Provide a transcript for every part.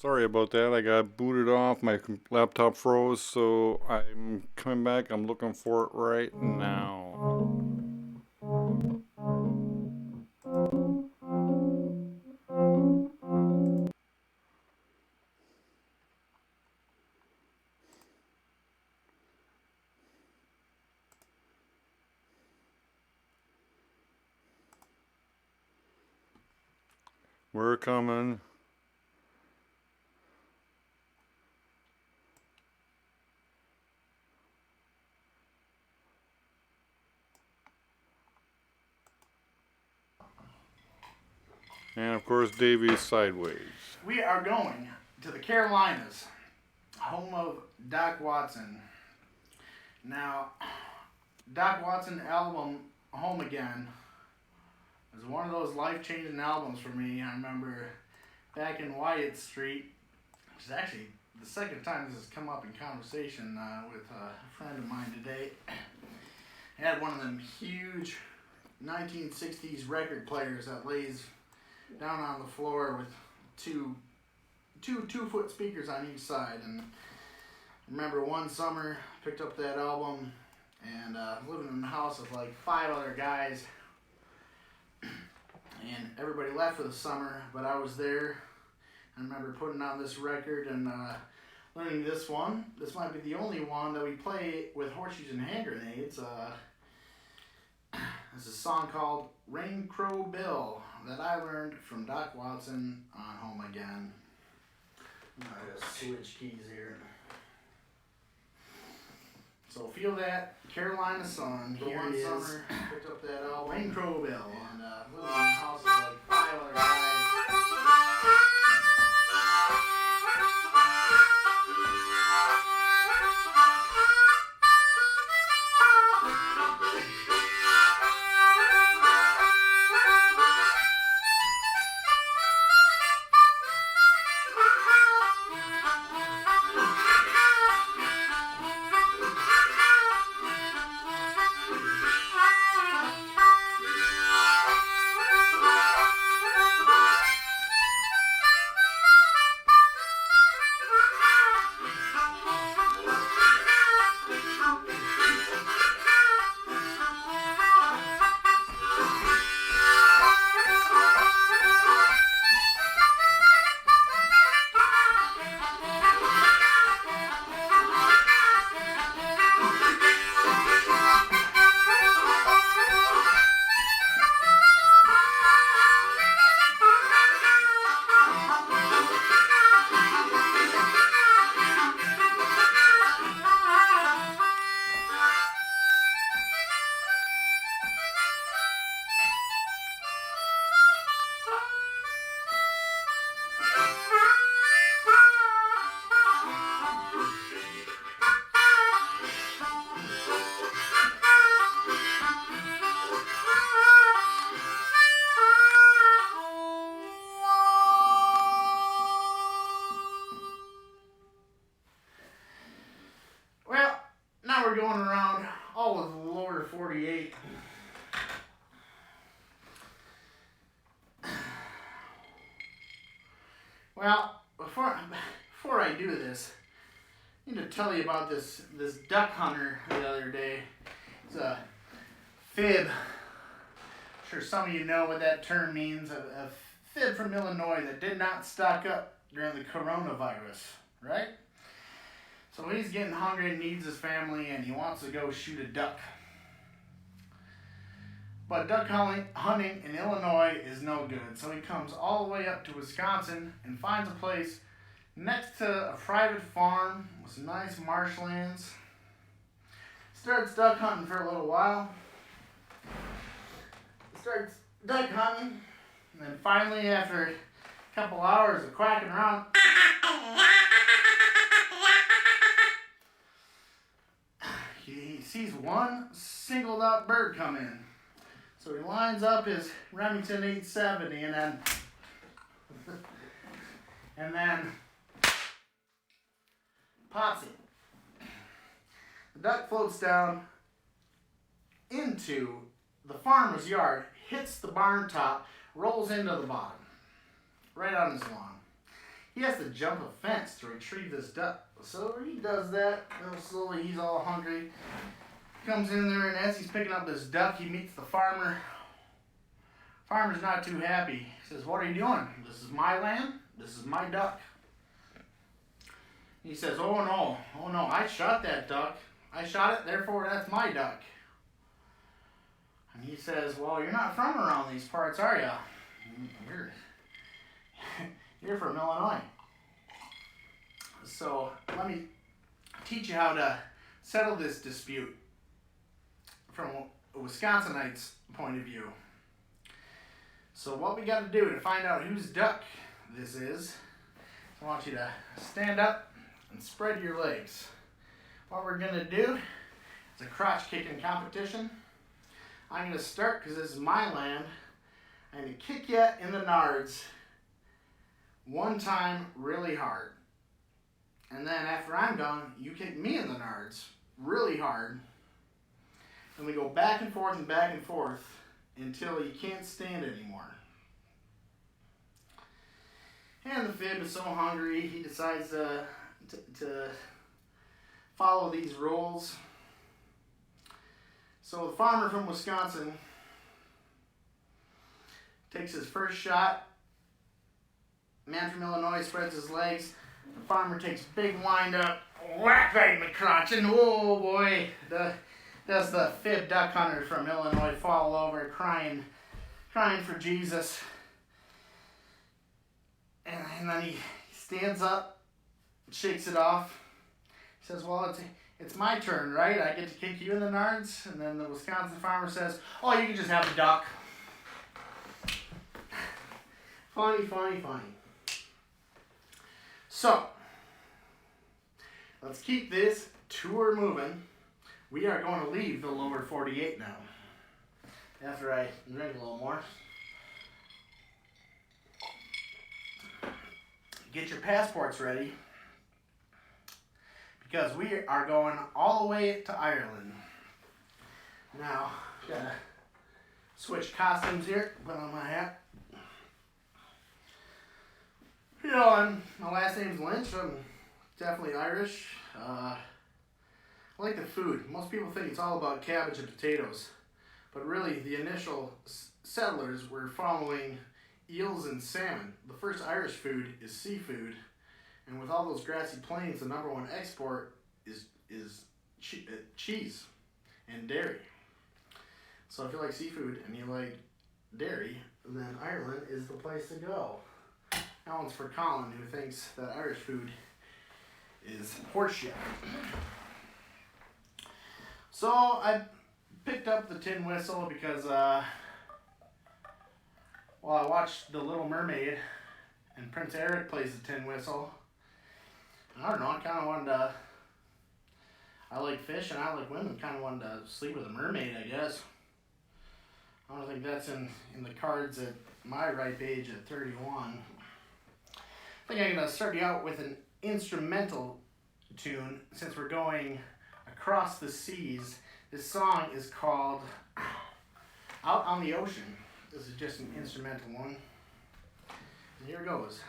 Sorry about that. I got booted off. My laptop froze, so I'm coming back. I'm looking for it right now. We're coming. And of course, Davy's sideways. We are going to the Carolinas, home of Doc Watson. Now, Doc Watson album, Home Again, is one of those life-changing albums for me. I remember back in Wyatt Street, which is actually the second time this has come up in conversation with a friend of mine today. I had one of them huge 1960s record players that lays down on the floor with two 2-foot speakers on each side. And I remember one summer picked up that album and living in a house with like 5 other guys, and everybody left for the summer, but I was there. I remember putting on this record and learning this one. This might be the only one that we play with Horseshoes and Hand Grenades. It's a song called Rain Crow Bill that I learned from Doc Watson on Home Again. I'm going to switch keys here. So feel that Carolina sun. The one summer picked up that Rain Crow Bill and lived in a house with like 5 other guys. We're going around all of the lower 48. Well, before I do this, I need to tell you about this duck hunter the other day. It's a fib. I'm sure some of you know what that term means. A fib from Illinois that did not stock up during the coronavirus, right? So he's getting hungry and needs his family, and he wants to go shoot a duck. But duck hunting in Illinois is no good. So he comes all the way up to Wisconsin and finds a place next to a private farm with some nice marshlands. Starts duck hunting for a little while. Starts duck hunting, and then finally, after a couple hours of quacking around, he sees one singled out bird come in. So he lines up his Remington 870 and then pops it. The duck floats down into the farmer's yard, hits the barn top, rolls into the bottom, right on his lawn. he has to jump a fence to retrieve this duck. So he does that, and slowly he's all hungry. Comes in there, and as he's picking up this duck, he meets the farmer. Farmer's not too happy. He says, "What are you doing? This is my land. This is my duck." He says, oh no, I shot that duck. I shot it, therefore that's my duck." And he says, "Well, you're not from around these parts, are you? You're from Illinois. So let me teach you how to settle this dispute from a Wisconsinite's point of view. So what we got to do to find out whose duck this is, I want you to stand up and spread your legs. What we're going to do is a crotch kicking competition. I'm going to start because this is my land. I'm going to kick you in the nards one time really hard. And then after I'm done, you kick me in the nards really hard. And we go back and forth until you can't stand anymore. And the fib is so hungry, he decides to follow these rules. So the farmer from Wisconsin takes his first shot. Man from Illinois spreads his legs. The farmer takes big wind up, whack right in the crotch, and oh boy, does the fib duck hunter from Illinois fall over crying for Jesus. And then he stands up, shakes it off. He says, "Well, it's my turn, right? I get to kick you in the nards." And then the Wisconsin farmer says, "Oh, you can just have the duck." Funny. So, let's keep this tour moving. We are going to leave the lower 48 now. After I drink a little more. Get your passports ready, because we are going all the way to Ireland. Now, gotta switch costumes here, put on my hat. You know, my last name's Lynch. I'm definitely Irish. I like the food. Most people think it's all about cabbage and potatoes, but really the initial settlers were following eels and salmon. The first Irish food is seafood, and with all those grassy plains, the number one export is cheese and dairy. So if you like seafood and you like dairy, then Ireland is the place to go. That one's for Collin, who thinks that Irish food is horseshit. So I picked up the tin whistle because I watched The Little Mermaid, and Prince Eric plays the tin whistle. I don't know, I kind of wanted to, I like fish and I like women, kind of wanted to sleep with a mermaid, I guess. I don't think that's in the cards at my ripe age at 31. I think I'm going to start you out with an instrumental tune since we're going across the seas. This song is called Out on the Ocean. This is just an instrumental one. And here goes.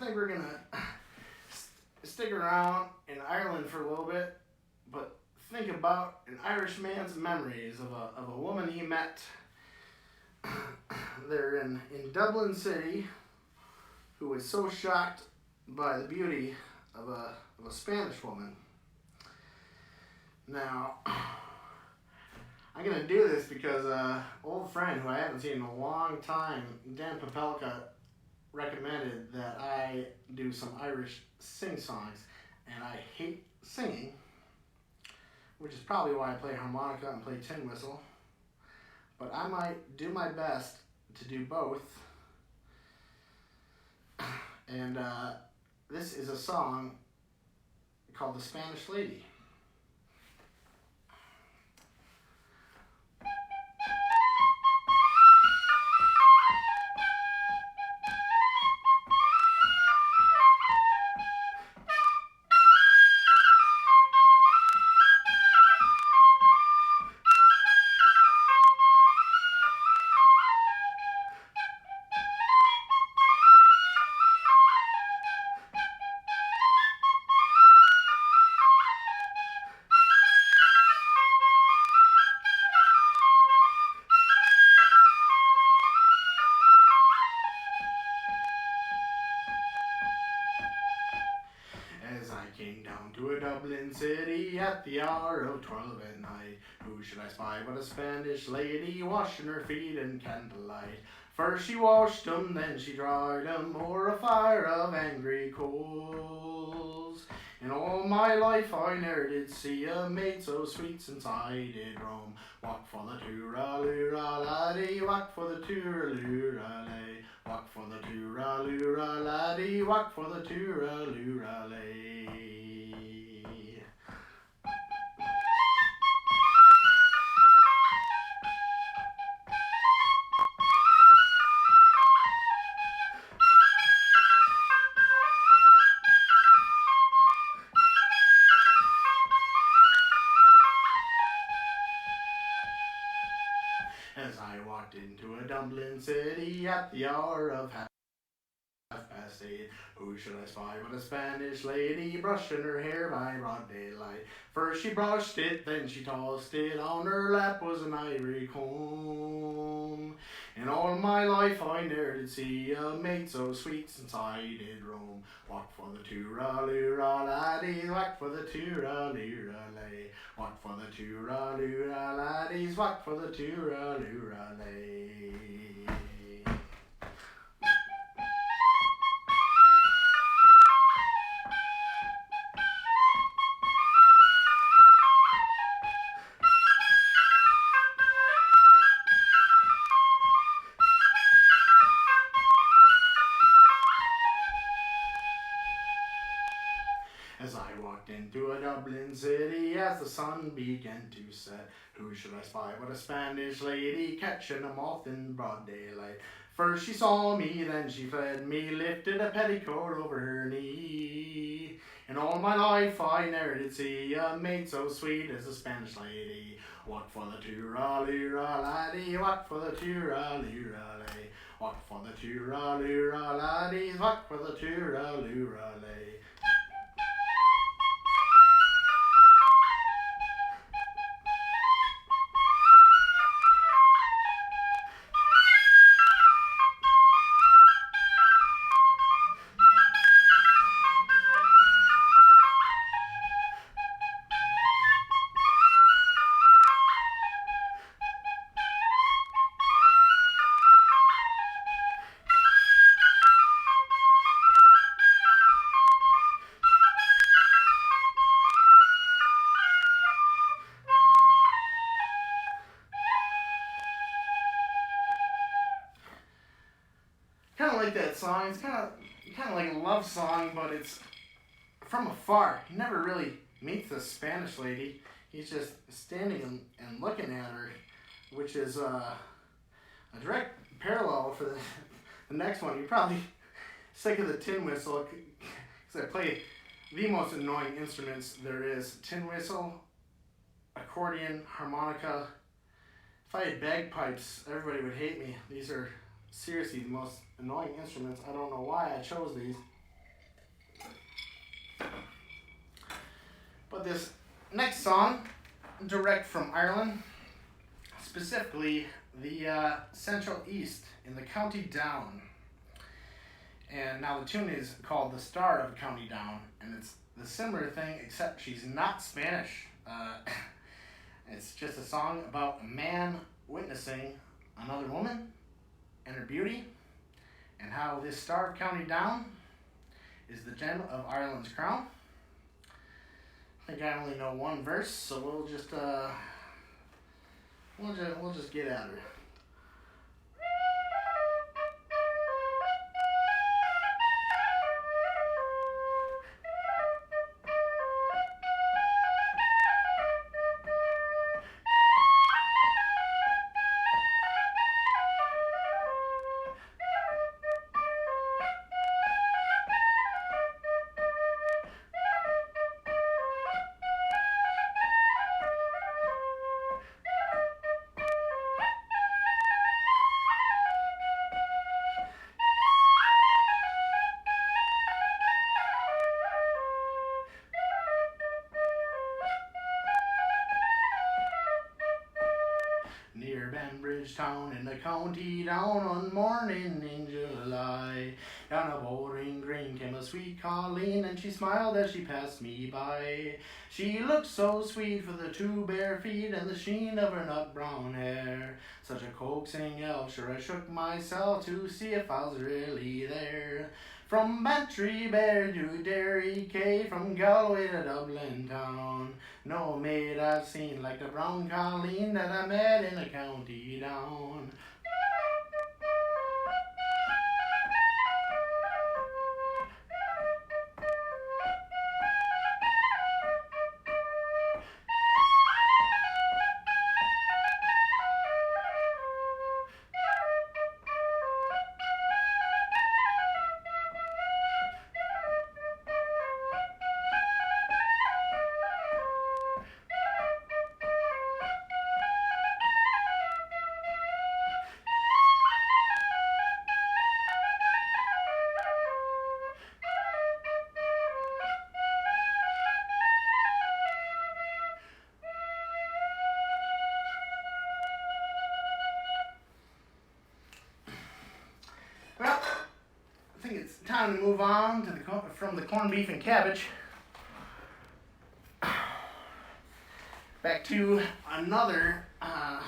think we're gonna stick around in Ireland for a little bit, but think about an Irishman's memories of a woman he met there in Dublin City, who was so shocked by the beauty of a Spanish woman. Now, I'm gonna do this because old friend who I haven't seen in a long time, Dan Papelka, recommended that I do some Irish sing songs, and I hate singing, which is probably why I play harmonica and play tin whistle. But I might do my best to do both. And this is a song called The Spanish Lady. As I came down to a Dublin city at the hour of 12 at night, who should I spy but a Spanish lady washing her feet in candlelight. First she washed 'em, then she dried 'em o'er a fire of angry coals. In all my life I ne'er did see a maid so sweet since I did roam. Walk for the tooraloo-ra-laddie, walk for the tooraloo-ra-lay. Walk for the tooraloo-ra-laddie, walk for the tooraloo-ra-lay. As I walked into a Dublin city at the hour of half past 8, who should I spy but a Spanish lady brushing her hair by broad daylight. First she brushed it, then she tossed it, on her lap was an ivory comb. In all my life I ne'er did see a maid so sweet since I did roam. Walk for the tooraloo-ra-laddies, walk for the tooraloo-ra-lay. Walk for the tooraloo-ra-laddies, walk for the tooraloo-ra-lay. As I walked into a Dublin city, as the sun began to set, who should I spy but a Spanish lady catching a moth in broad daylight. First she saw me, then she fled me, lifted a petticoat over her knee. In all my life I ne'er did see a maid so sweet as a Spanish lady. Walk for the tooraloo-ra-laddie, walk for the tooraloo-ra-lay. Walk for the tooraloo-ra-laddies, walk for the tooraloo-ra-lay. Kind of like that song. It's kind of like a love song, but it's from afar. He never really meets the Spanish lady. He's just standing and looking at her, which is a direct parallel for the next one. You're probably sick of the tin whistle, because I play the most annoying instruments there is: tin whistle, accordion, harmonica. If I had bagpipes, everybody would hate me. These are seriously the most annoying instruments. I don't know why I chose these. But this next song, direct from Ireland, specifically the Central East in the County Down. And now the tune is called The Star of County Down, and it's the similar thing, except she's not Spanish. It's just a song about a man witnessing another woman and her beauty, and how this Star of County Down is the gem of Ireland's crown. I think I only know one verse, so we'll just get at her. Near Banbridge town in the county down one morning in July, down a bowling green came a sweet Colleen, and she smiled as she passed me by. She looked so sweet for the two bare feet and the sheen of her nut brown hair. Such a coaxing elf, sure I shook myself to see if I was really there. From Bantry Bear to Derry Quay, from Galway to Dublin town, no maid I've seen like the brown Colleen that I met in the county down. Well, I think it's time to move on to from the corned beef and cabbage back to another. I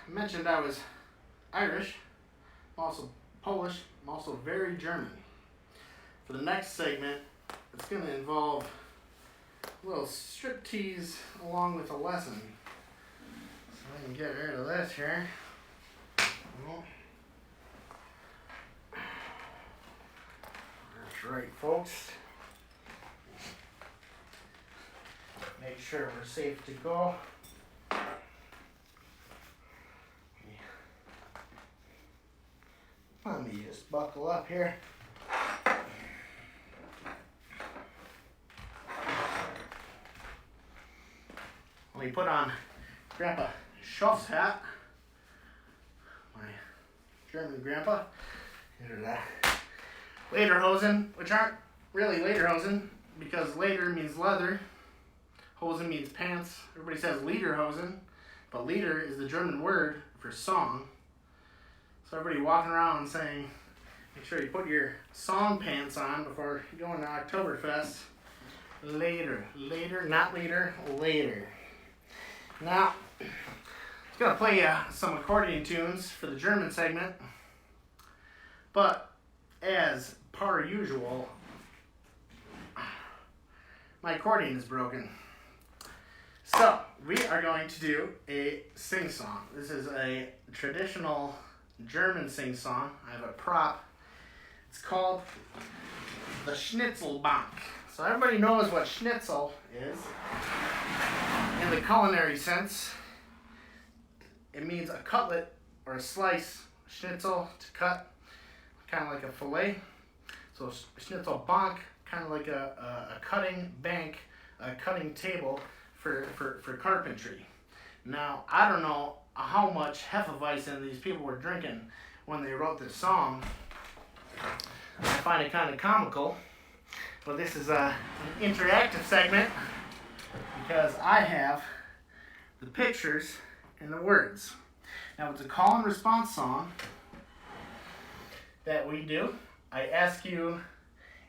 mentioned I was Irish, I'm also Polish, I'm also very German. For the next segment, it's going to involve a little striptease along with a lesson. So I can get rid of this here. Well, that's right, folks. Make sure we're safe to go. Let me just buckle up here. Let me put on Grandpa Schuff's hat. My German grandpa. Here's that. Lederhosen, which aren't really lederhosen because leder means leather. Hosen means pants. Everybody says lederhosen, but leder is the German word for song. So everybody walking around saying, make sure you put your song pants on before you go into Oktoberfest. Later, not later, later. Now, I'm going to play some accordion tunes for the German segment, but as per usual, my accordion is broken. So, we are going to do a sing-song. This is a traditional German sing-song. I have a prop. It's called the Schnitzelbank. So everybody knows what schnitzel is. In the culinary sense, it means a cutlet or a slice. Schnitzel, to cut, kind of like a fillet. So Schnitzelbank, kind of like a cutting bank, a cutting table for carpentry. Now, I don't know how much Hefeweizen these people were drinking when they wrote this song. I find it kind of comical. Well, this is an interactive segment because I have the pictures and the words. Now, it's a call and response song that we do. I ask you,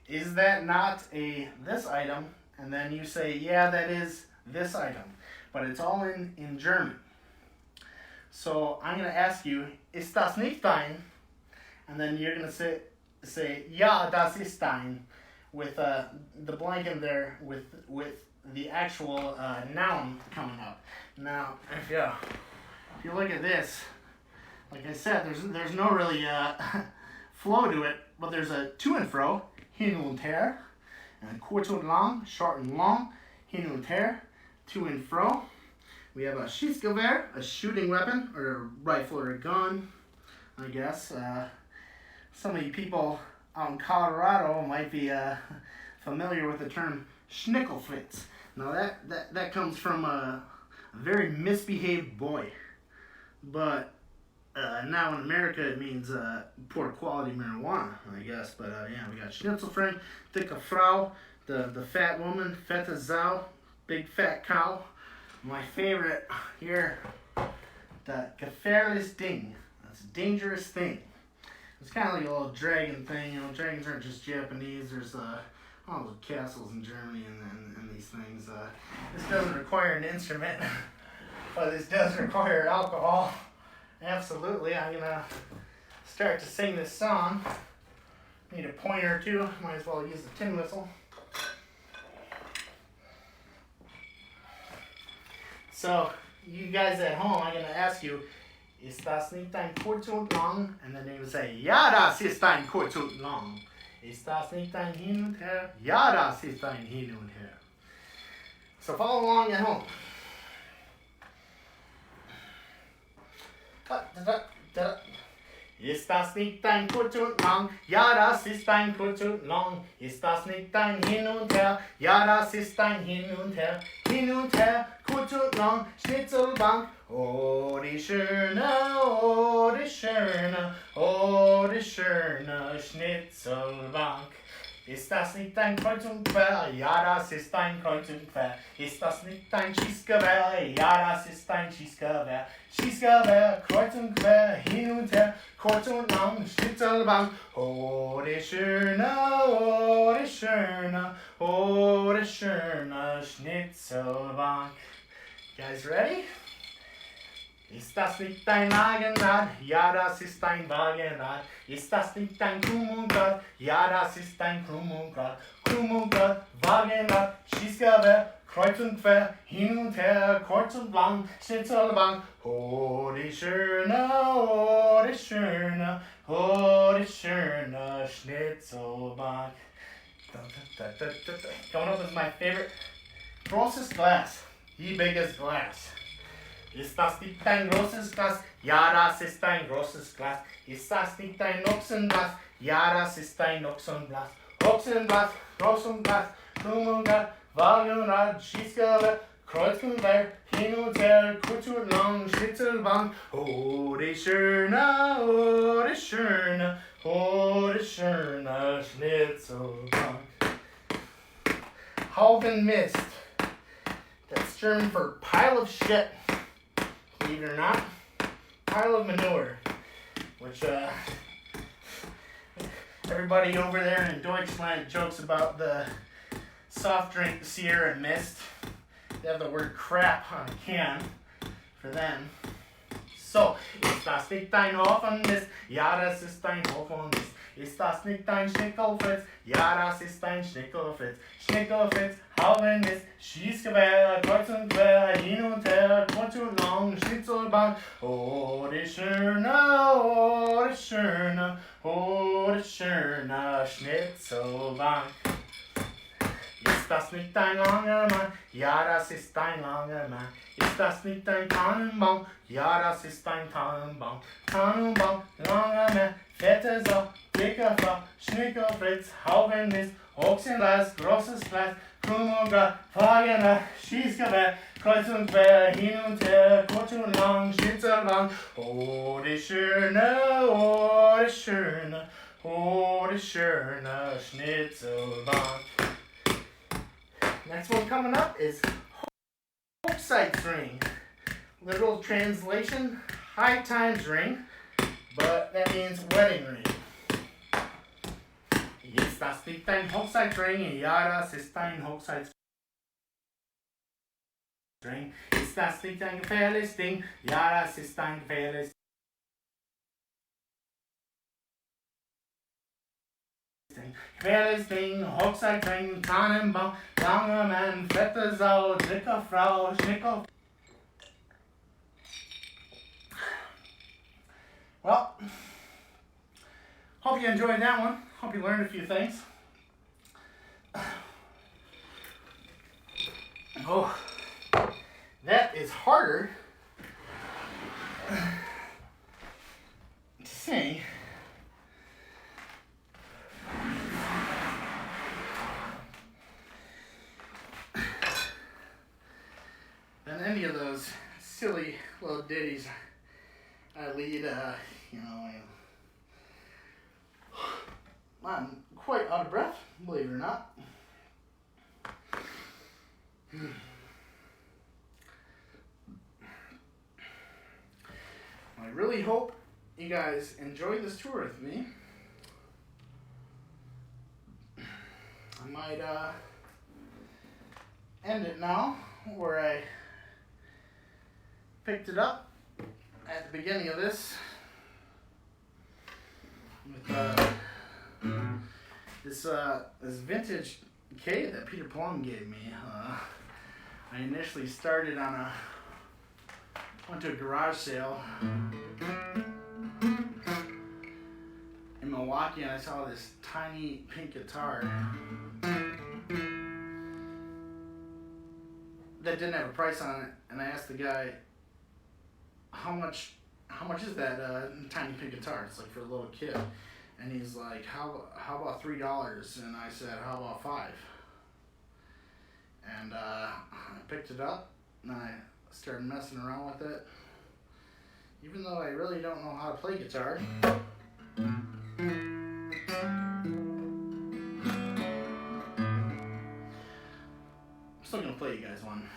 is that not a this item? And then you say, yeah, that is this item. But it's all in German. So I'm going to ask you, ist das nicht dein? And then you're going to say, ja, das ist dein, with the blank in there with the actual noun coming up. Now, if you look at this, like I said, there's no really flow to it, but there's a to and fro, hin und her, and kurz und lang, short and long, hin und her, to and fro. We have a Schießgewehr, a shooting weapon, or a rifle or a gun, I guess. Some of you people out in Colorado might be familiar with the term Schnickelfritz. Now that comes from a very misbehaved boy. But now in America it means poor quality marijuana, I guess. But yeah, we got Schnitzelfried, dicke Frau, the fat woman, fette Sau, big fat cow. My favorite here, the gefährliches Ding. That's a dangerous thing. It's kind of like a little dragon thing. You know, dragons aren't just Japanese. There's all those castles in Germany and these things. This doesn't require an instrument, but this does require alcohol. Absolutely. I'm going to start to sing this song. Need a pointer or two. Might as well use the tin whistle. So, you guys at home, I'm going to ask you, ist das nicht ein kurz und lang? And then they would say, ja, das ist ein kurz und lang. Ist das nicht ein hin und her? Ja, das ist ein hin und her. So follow along at home. Ist das nicht ein kurz und lang? Ja, das ist ein kurz und lang. Ist das nicht ein hin und her? Ja, das ist ein hin und her. Hin und her, kurz und lang, Schnitzelbank. Oh, die schöne, oh, die schöne, oh, die schöne Schnitzelbank. Ist das nicht ein Kreuz und Quer? Ja, das ist ein Kreuz und Quer. Ist das nicht ein Schießgewehr? Ja, das ist ein Schießgewehr. Schießgewehr, Kreuz und Quer, hin und her, kurz und lang, Schnitzelbank. Oh, die schöne, oh, die schöne, oh, die schöne Schnitzelbank. You guys ready? Ist das nicht ein Wagenrad? Ja, das ist ein Wagenrad. Ist das nicht ein Krummungrad? Ja, das ist ein Krummungrad. Krummungrad, Wagenrad, Schießgewehr, kreuz und quer, hin und her, kurz und lang, Schnitzelbank. Oh, die schöne, oh, die schöne, oh, die schöne Schnitzelbank. Coming up with my favorite, großes Glas, the biggest glass. Ist das nicht ein großes Glas? Ja, das ist ein großes Glas. Ist das nicht ein Ochsenglas? Ja, das ist ein Ochsenglas. Ochsenglas, Großenglas, Krummungrad, Wagenrad, Schießgewehr, Kreuzgewehr, hin und her, kurz und lang, Schnitzelbank. Oh, die schöne, oh, die schöne, oh, die schöne Schnitzelbank. Haufen Mist. That's German for pile of shit. Believe it or not, pile of manure, which everybody over there in Deutschland jokes about the soft drink Sierra Mist. They have the word crap on a can for them. So, ist das nicht ein Haufen Mist? Ja, das ist ein Haufen Mist. Ist das nicht ein Schnickelfritz? Ja, das ist ein Schnickelfritz. Schnickelfritz, Haufen Mist, Schießgewehr, kreuz und quer, hin und her, kurz und lang, Schnitzelbank. Oh, die schöne, oh, die schöne, oh, die schöne Schnitzelbank. Ist das nicht ein langer Mann? Ja, das ist ein langer Mann. Ist das nicht ein Tannenbaum? Ja, das ist ein Tannenbaum. Tannenbaum, langer Mann, fette Sau, dicker Frau, Schnickelfritz, Haufen Mist, Ochsenglas, großes Glas, Krummungrad, Wagenrad, Schießgewehr, kreuz und quer, hin und her, kurz und lang, Schnitzelbank. Oh, die schöne, oh, die schöne, oh, die schöne Schnitzelbank. Next one coming up is Hochzeits ring. Literal translation, high times ring, but that means wedding ring. Ist das nicht dein Hochzeitsring? Ja, das ist dein Hochzeitsring. Ist das nicht ein gefährliches Ding? Ja, das ist ein gefährliches Ding. Gefährliches Ding, Hochzeitsring, Tannenbaum, langer Mann, fette Sau, dicke Frau, Schnicker. Well, hope you enjoyed that one. Hope you learned a few things. Oh, that is harder to sing than any of those silly little ditties I lead. I'm quite out of breath, believe it or not. I really hope you guys enjoyed this tour with me. I might end it now where I picked it up at the beginning of this with this vintage K that Peter Plum gave me. I initially started went to a garage sale in Milwaukee, and I saw this tiny pink guitar that didn't have a price on it, and I asked the guy, how much is that tiny pink guitar? It's like for a little kid. And he's like, how about $3? And I said, how about $5? And I picked it up and I started messing around with it. Even though I really don't know how to play guitar. I'm still gonna play you guys one.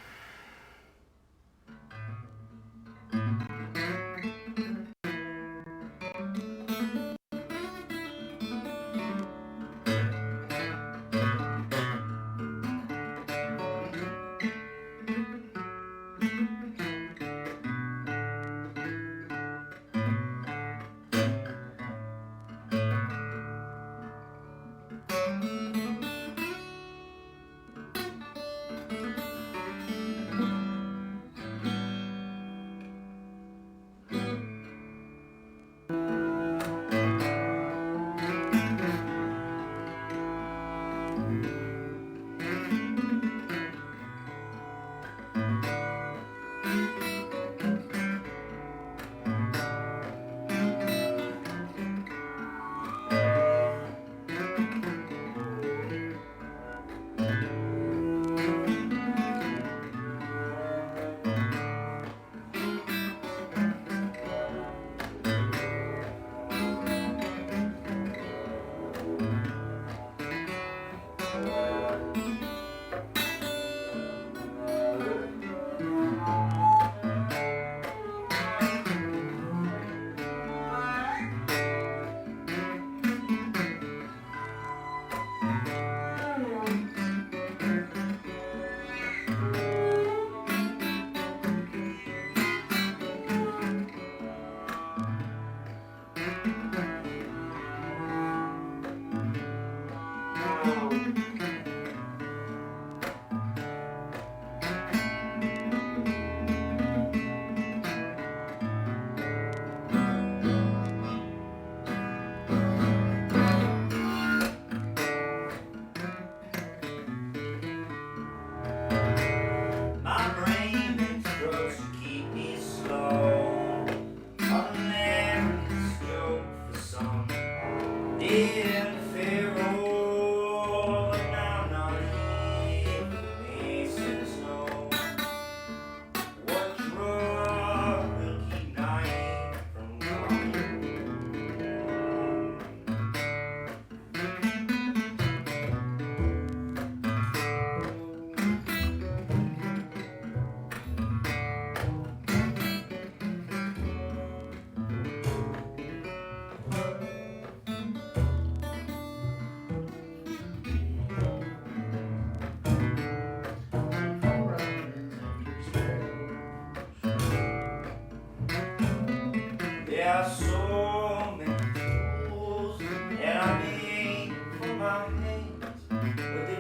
In Pharaoh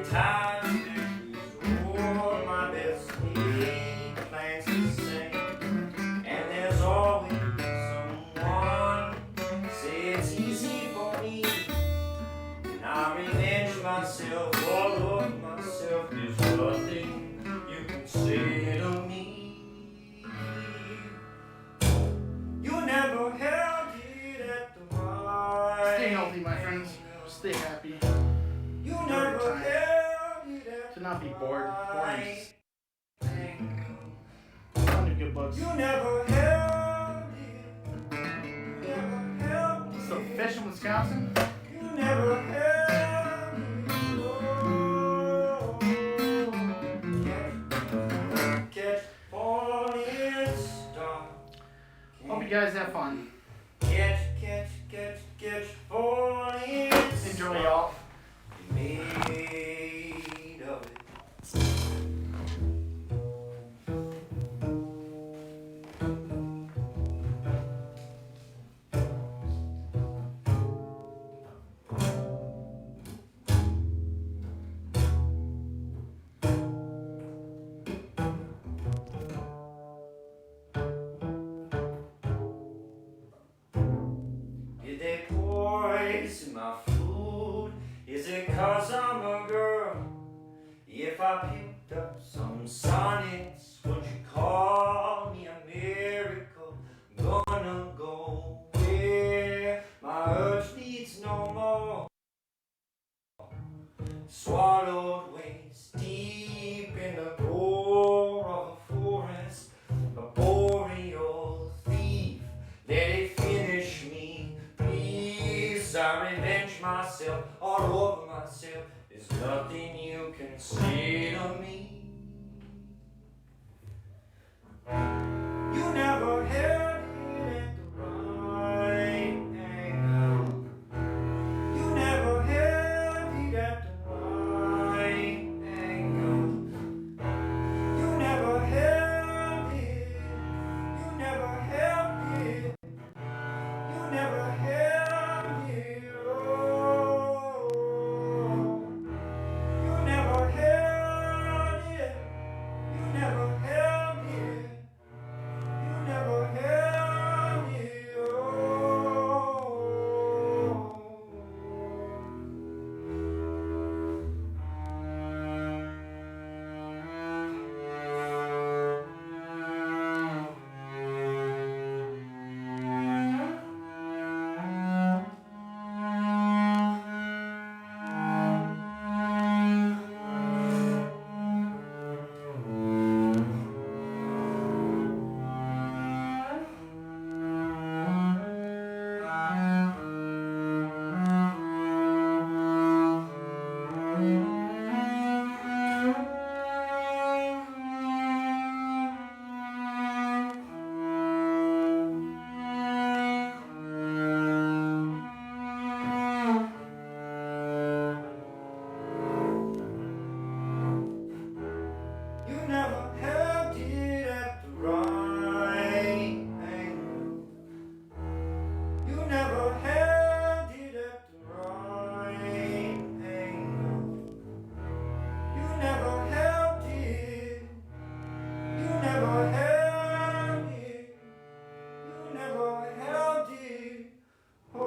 time is all my best laid plans to say. And there's always someone say it's easy for me. And I revenge myself, all of myself. There's nothing you can say to me. You never held it at the right. Stay healthy, my friends. Stay happy. You never held it at To not be bored. Boring. right. Plenty of good books. You never held it. You never held it. So fish in Wisconsin? You never held it. Oh, catch falling star. Hope you guys have fun. Catch falling Enjoy, y'all. made of it. Did they poison my food? Is it 'cause I'm a girl? If I picked up some sonnets, would you call me a miracle? Gonna go where my urge needs no more. Swallowed waist deep in the core of a forest, a boreal thief. Let it finish me, please. I revenge myself all over myself. There's nothing you can say to me. You never held it at the right angle. You never held it at the right angle. You never held it. You never held it. You never held it. Oh. You never held it. You never held it. You never held it. Oh. You never held it at the right angle. You never held it at the right angle. You never held it. You never held it. You never held it. Oh.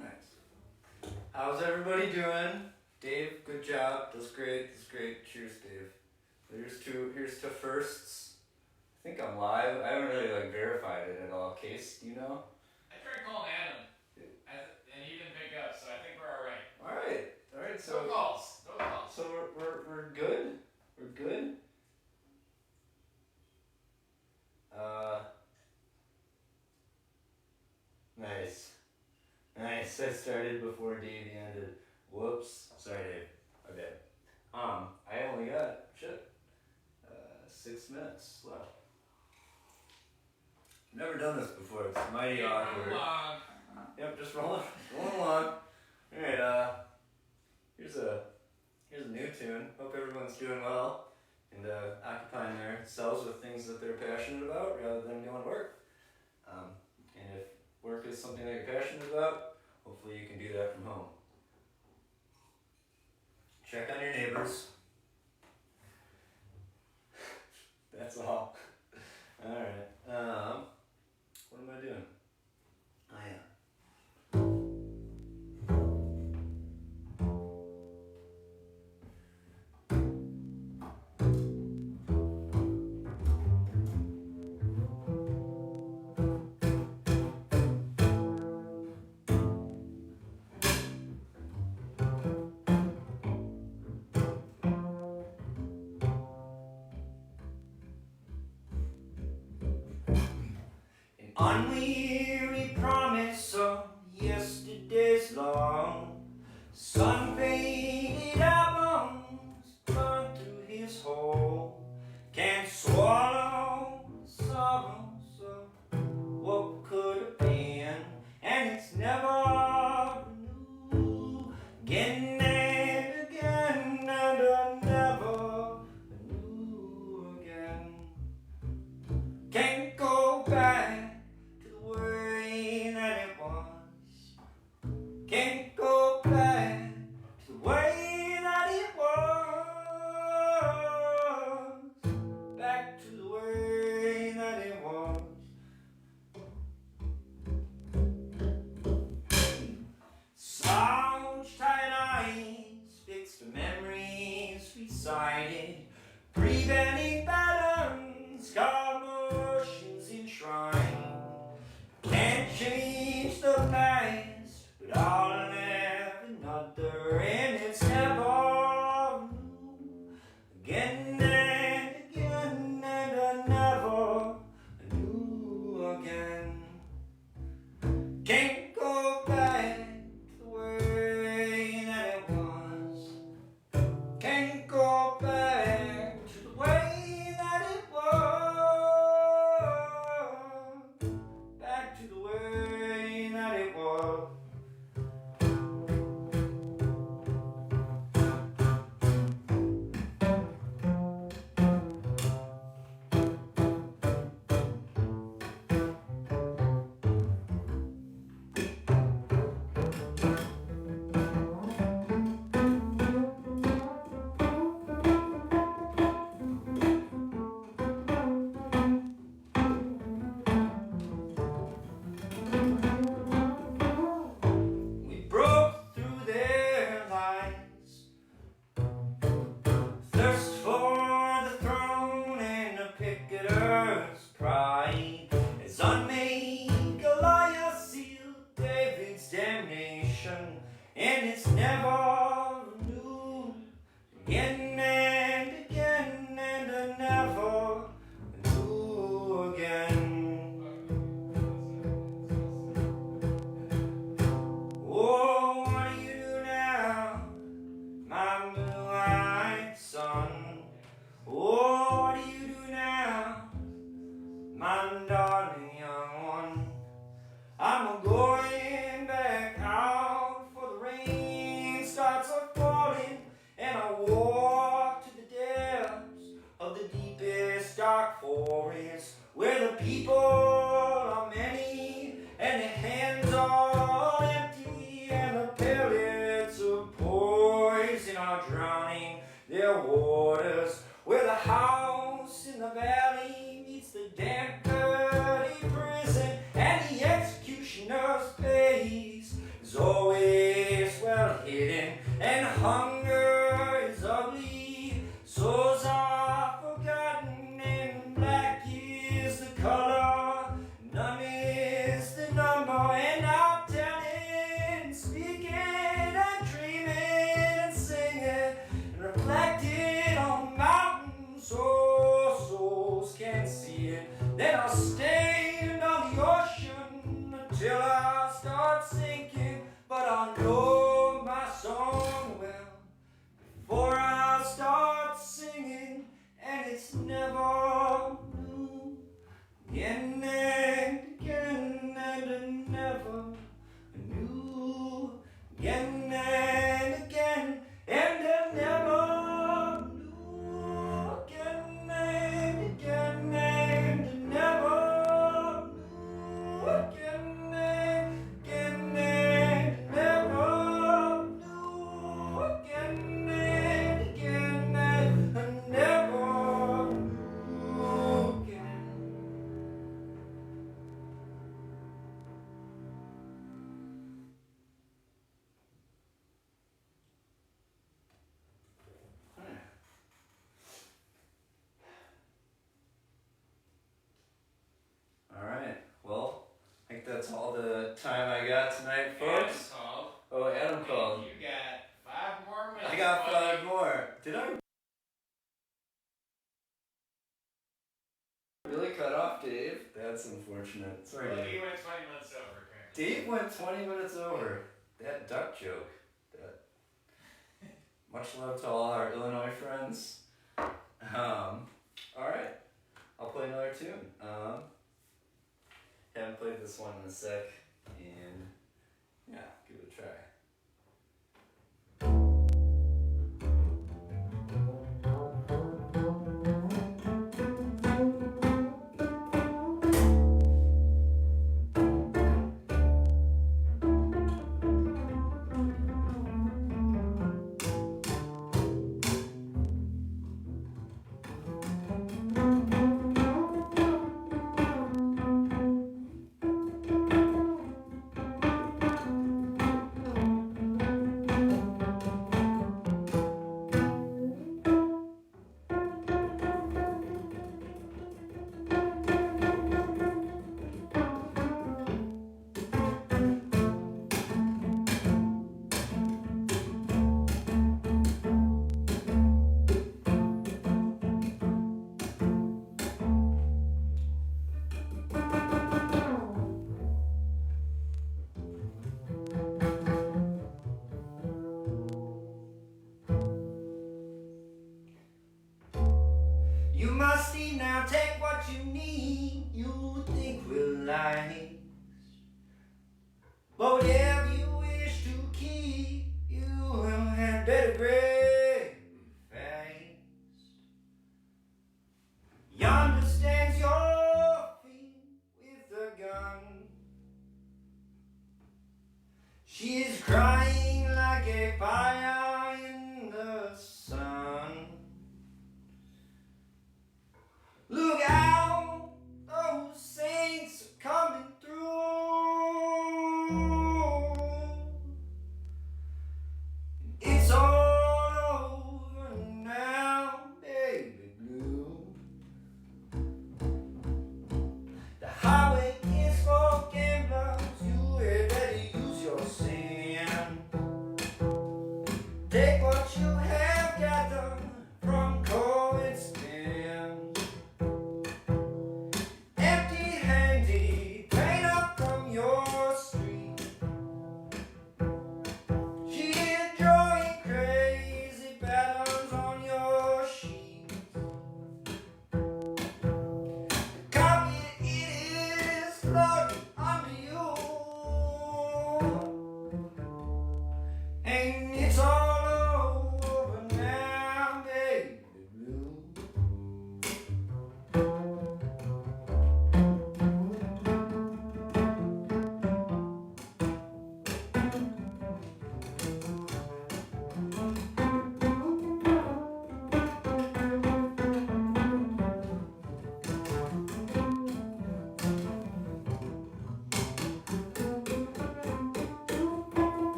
Nice. How's everybody doing? Dave, good job. That's great. That's great. Cheers, Dave. Here's to firsts. I think I'm live. I haven't really verified it at all. Case, do you know? I tried calling Adam, and he didn't pick up, so I think we're all right. All right. So No calls. No calls. so we're good. We're good. Nice. Nice. I started before Davey ended. Whoops. Sorry, Dave. My bad. I only got 6 minutes left. Never done this before. It's mighty awkward. Yep, just rolling along. All right. Here's a new tune. Hope everyone's doing well and occupying themselves with things that they're passionate about rather than doing work. And if work is something that you're passionate about, hopefully you can do that from home. Check on your neighbors. That's all. Alright. What am I doing? Oh yeah. Unweary promise of yesterday's long, sun-faded albums burn through his hole, can't swallow sorrows of what could have been, and it's never new again and again, and never new again. Can't go back. Can't go back to the way that it was. Back to the way that it was. Slouched tight eyes, fixed memories recited, pre-bending patterns, commotions enshrined. Can't change the past. But I'll have another, and it's never new again and again, and never new again. Can't go back to the way that it was. Can't go back to the way that it was. Back to the way that it was. And it's never new again and again, and never new again. Oh, what do you do now, my blue-eyed son? Oh, what do you do now, my darling young one? I'm going back out, for the rain starts falling, and I walk to the depths of the deepest dark forest, where the people are many and the hands are empty, and the pellets of poison are drowning their waters, where the house in the valley meets the damp, dirty prison, and the executioner's face is always well hidden, and hunger is ugly, souls are forgotten, and black is the color, none is the number, and I'm telling, speaking, and dreaming, and singing, and reflecting on mountains so souls can see it. Then I'll stand on the ocean until I start sinking, but I know my song well. Alright, did I really cut off Dave? That's unfortunate. Sorry, Well, Dave. he went 20 minutes over, apparently. Dave went 20 minutes over. That duck joke. That. Much love to all our Illinois friends. Alright. I'll play another tune. Haven't played this one in a sec. And yeah, give it a try. You must now take what you need, you think will last. But whatever you wish to keep, you had better grab fast. Yonder stands your feet with a gun. She is crying like a fire in the sun. Look out, those saints are coming through.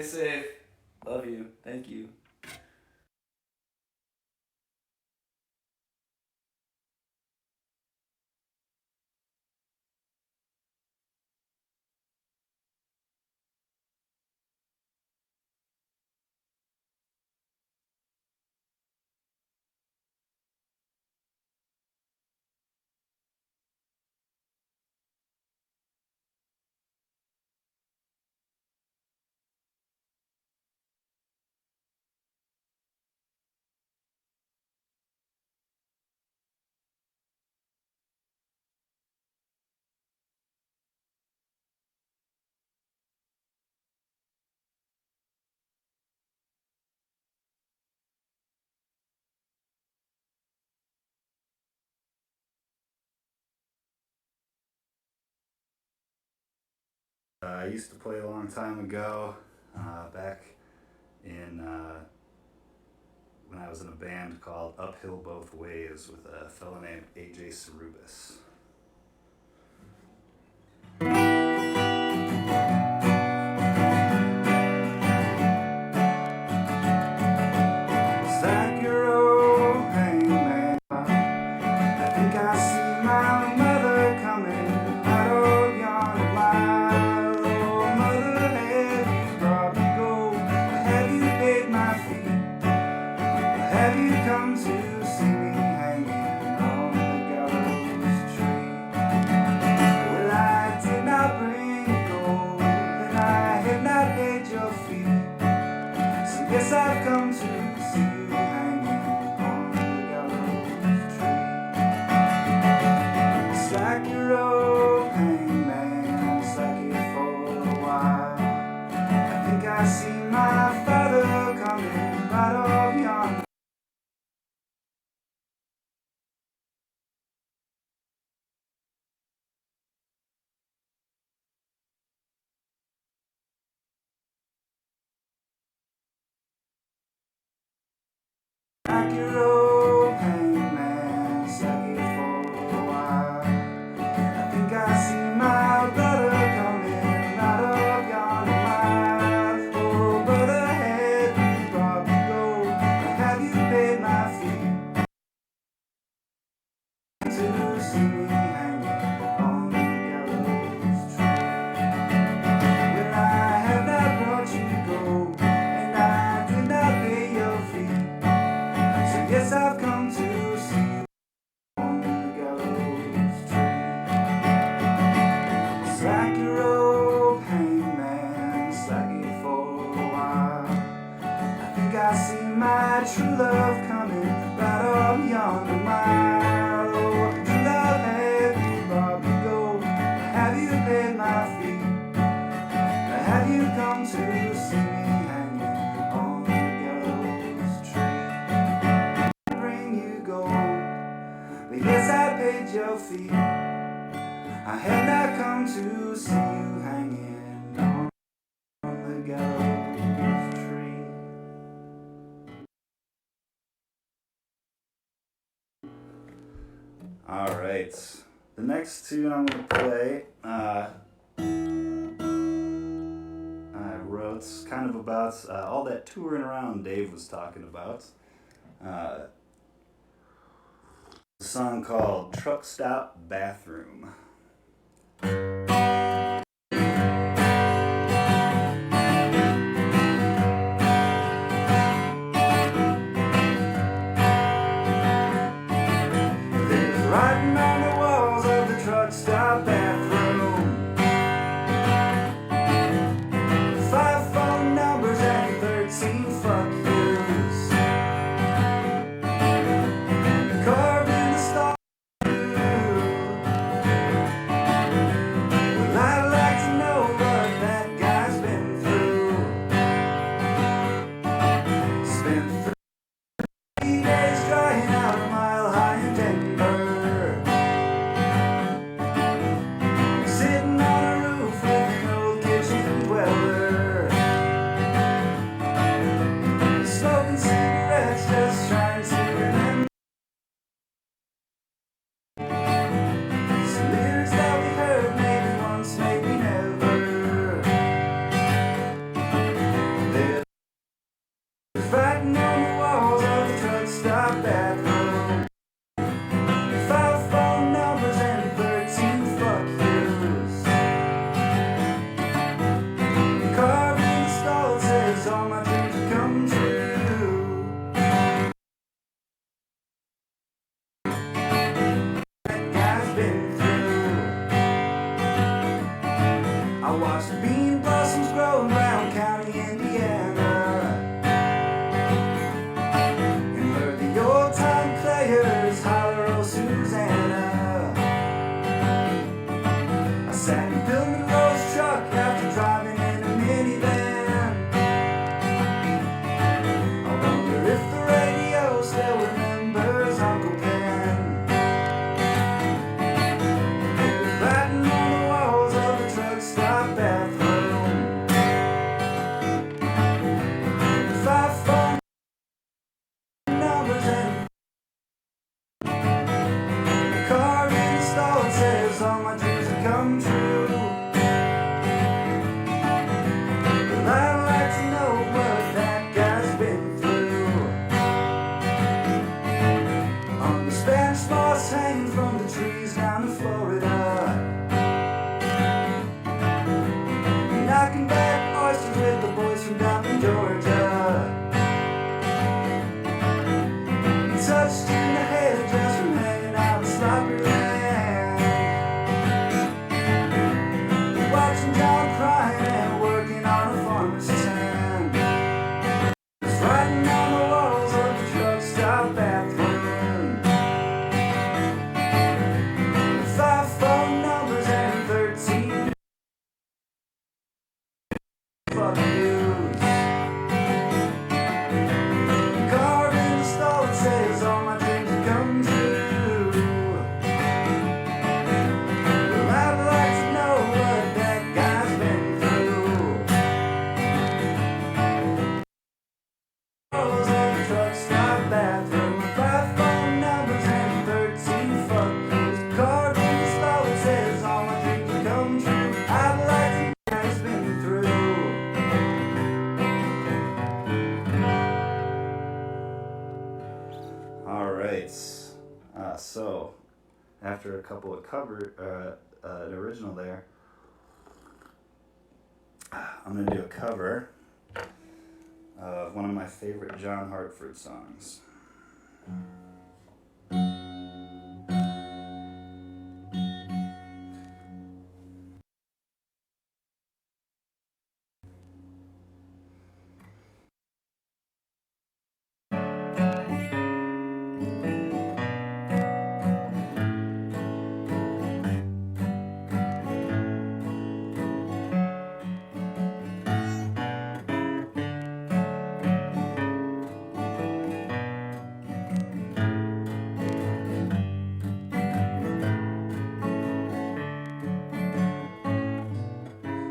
Stay safe. Love you. Thank you. I used to play a long time ago, back in when I was in a band called Uphill Both Ways with a fellow named AJ Cerubis. Stack your old hangman. I think I see my mother coming out of yonder mile. Oh, mother, have you brought me gold? Have you paid my fee? Have you come to see me hanging on the gallows tree? Well, I did not bring gold, and I have not paid your fee. So yes, I've come to see you hanging on the gallows tree. Slack your rope, hangman, slack it for a while. I think I see my father coming right off yonder. Slack your rope, hangman, slack it for a while. I think I see my brother coming right up yonder mile. Oh, brother, have you brought me gold? Or have you paid my fee? To see me hanging on the gallows tree. Well, I have not brought you gold, and I did not pay your fee. So yes, I've come to see you on the gallows tree. Slack your rope, hangman, slack it for a while. I think I see my true love coming right up yonder mile. Oh, true love, have you brought me gold? Or have you paid my fee? Or have you come to see me hanging on the gallows tree? Bring you gold, but yes, I paid your fee. I have not come to see you hanging on the gallows tree. Alright, the next tune I'm going to play, I wrote kind of about all that touring around Dave was talking about. A song called Truck Stop Bathroom. There's writing on the walls of the truck stop bathroom, 5 phone numbers and 13 fuck yous, carved in the stall. Well, I'd like to know what that guy's been through. Spent 3 days drying out a mile high in Denver. Sat in Bill Monroe's truck after driving in a minivan. I wonder if the radio still remembers Uncle Ken. He was writing on the walls of the truck stop bathroom. 5 phone numbers and the car in the stall says all my dreams have come true. Well, I'd like to know what that guy's been through. On the Spanish moss hanging from the trees down in Florida, knocking back oysters with the boys from down in Georgia. Touched in the head just from hanging out in sloppy land. Watching John crying and working on a farmer's tan. It's writing on the walls of the truck stop bathroom. 5 phone numbers and 13 fuck yous. Car in the stall that says all my dreams have come true. Well, I'd like to know what that guy's been through. Walls of the truck stop bathroom. 5 phone numbers and 13 fuck yous. Car in the stall that says all my dreams have come true. I'd like to know what he's been through. All right. So after a couple of an original there, I'm gonna do a cover of one of my favorite John Hartford songs.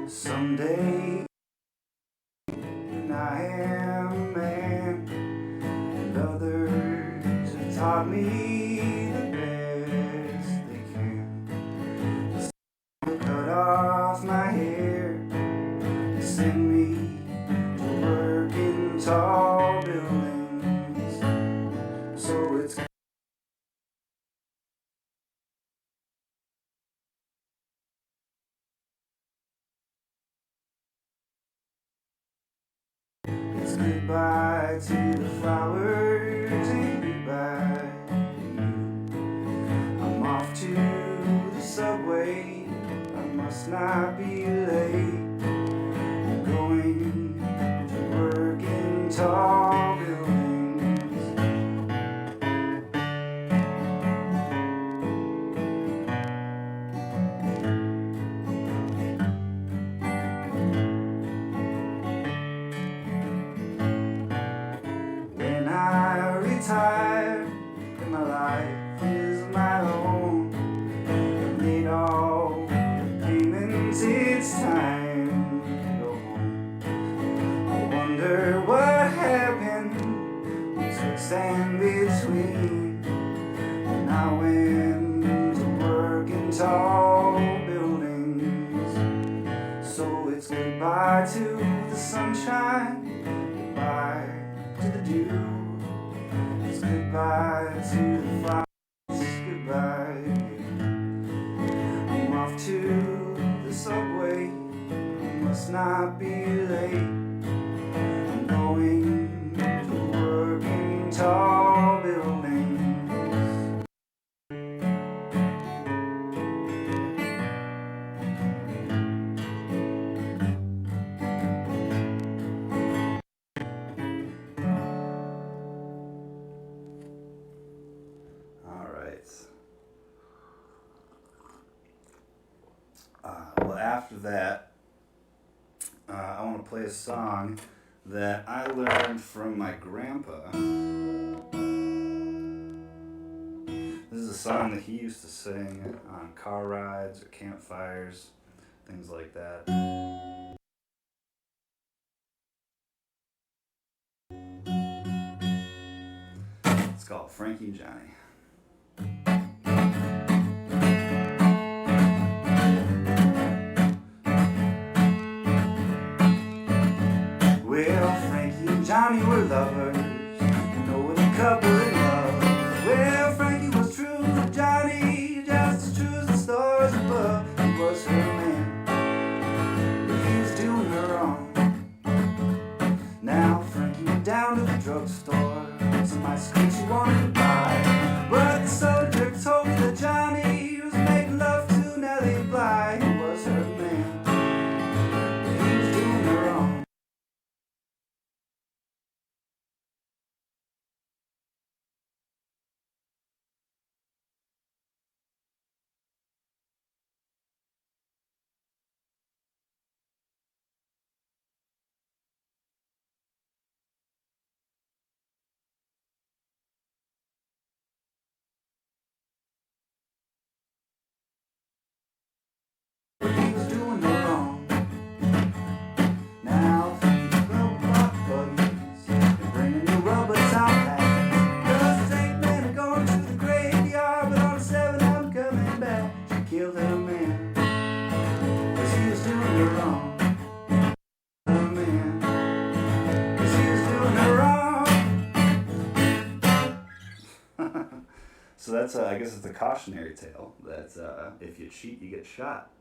Someday when I am a man, and others have taught me the best they can. Just cut off my hair and send me to work in tall buildings. So it's goodbye to the flowers and goodbye to you. I'm off to the subway, I must not be late. I'm going to work in tall buildings. When I retire and my life is my own, I made all the payments, it's time to go home. I wonder what happened betwixt and between when I went to work in tall buildings. So it's goodbye to the sunshine, goodbye to the dew. It's goodbye to the flowers, goodbye to you. I'm off to the subway, I must not be late. I'm going to work in tall buildings. Well, after that, I want to play a song that I learned from my grandpa. This is a song that he used to sing on car rides or campfires, things like that. It's called Frankie and Johnny. Well, Frankie and Johnny were lovers, you know, with a couple in love. Well, Frankie was true to Johnny, just as true as the stars above. He was her man, but he was doing her wrong. Now Frankie went down to the drugstore, some ice cream she wanted to buy, but the soldier told me that Johnny was making love to Nellie Bly. He was her man, but he was doing her wrong. But he was doing her wrong. Now Frankie's robot buddies, they're bringing the rubber top hats, 'cause there's 8 men are going to the graveyard, but on the 7 I'm coming back. She killed her man, 'cause he was doing her wrong. Her man, 'cause he was doing her wrong. So that's, I guess it's a cautionary tale that if you cheat, you get shot.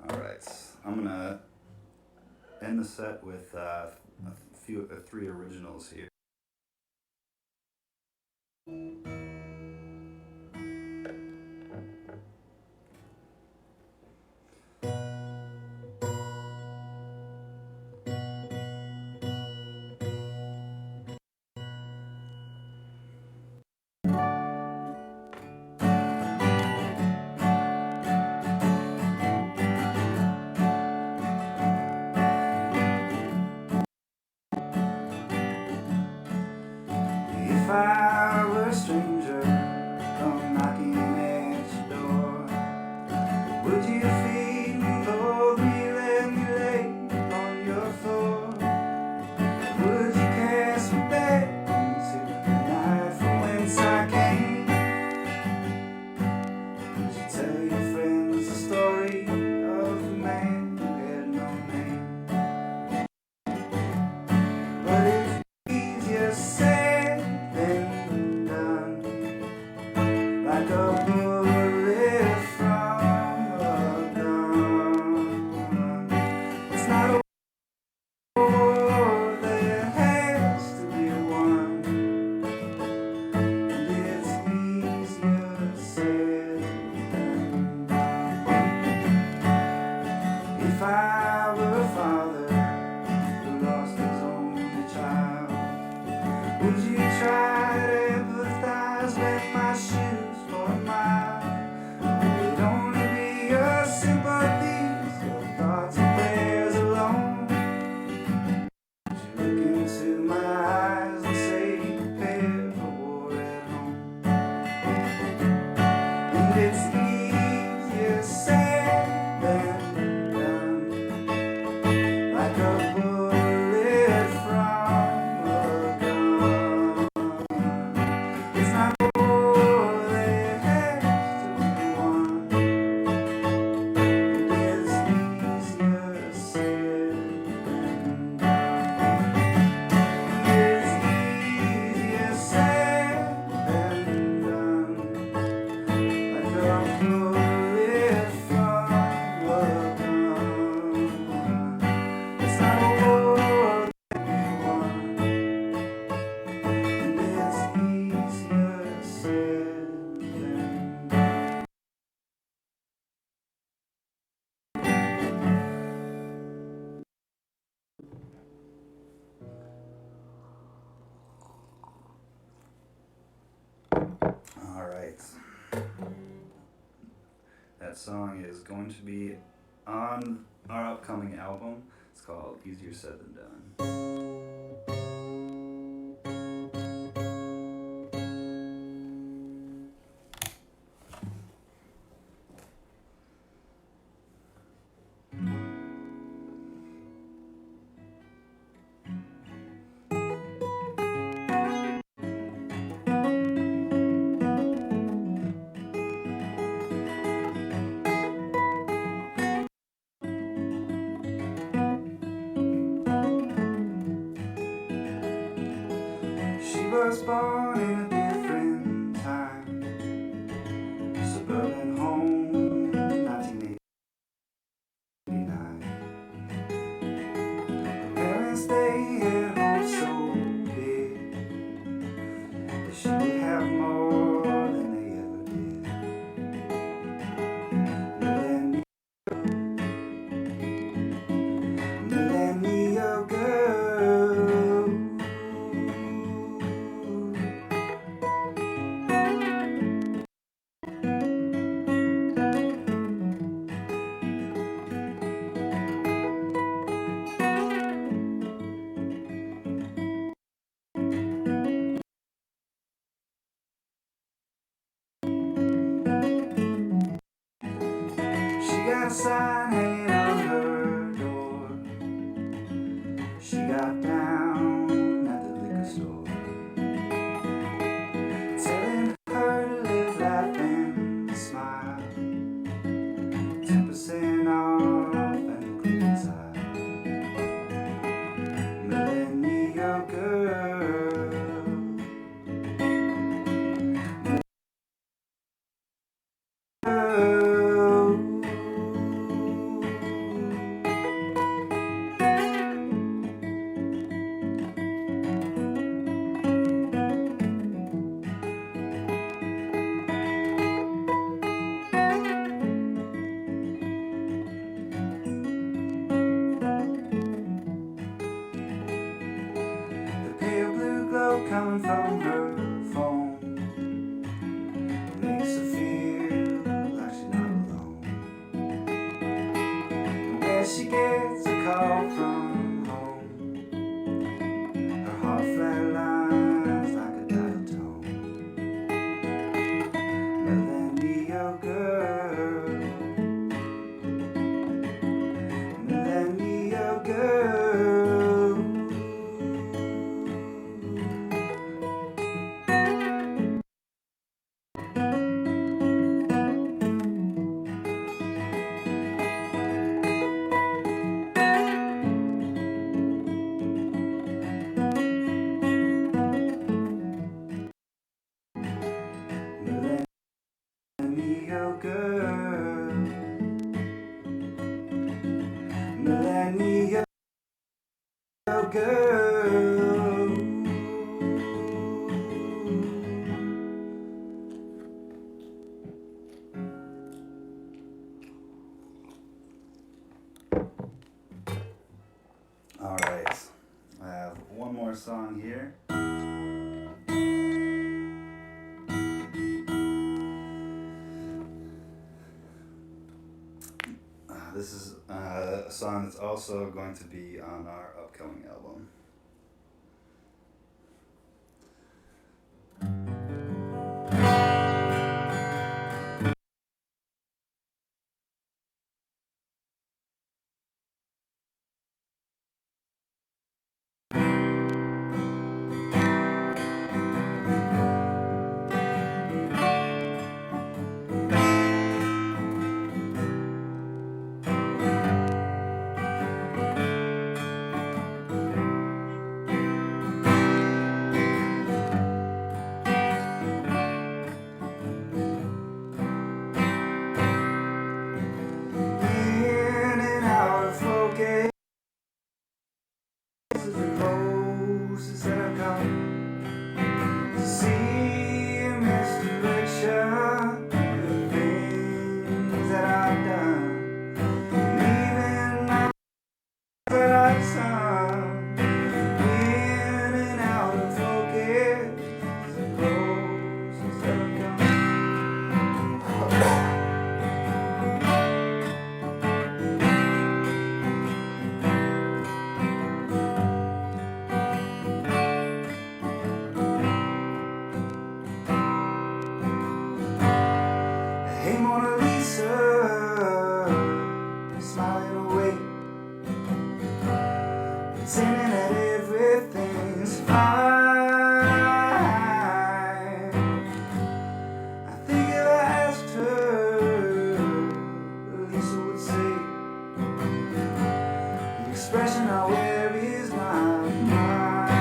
Alright, I'm gonna end the set with three originals here. If I were a stranger, come knocking at your door, would you feed me, clothe me, let me lay on your floor? Would you cast me back into the night from whence I came? Would you tell your friends the story of the man who had no name? But it's easier said than done, like a bullet from a gun. It's not a war that has to be won, and it's easier said than done. If I were a father who lost his only child, would you try to empathize with my shoes for my That song is going to be on our upcoming album. It's called Easier Said Than Done. She was born in a different time. Suburban home, 1989. Her parents, they had hoped so big that she would have more than they ever did. Millennial girl. She got a sign hanging on her door. She got down at the liquor store, telling her to live, laugh, and smile. 10% off and a clear inside. Millennial girl. The pale blue glow coming from her phone makes her feel like she's not alone. And where she gets a call from home, her heart flatlines like a dial tone. Millennial girl. Millennial girl. Millennial girl. Millennial girl. All right, I have one more song here. This is a song that's also going to be on our upcoming album. Hey Mona Lisa, smiling away, pretending that everything's fine. I think if I asked her, Lisa would say, the expression I wear is my mind.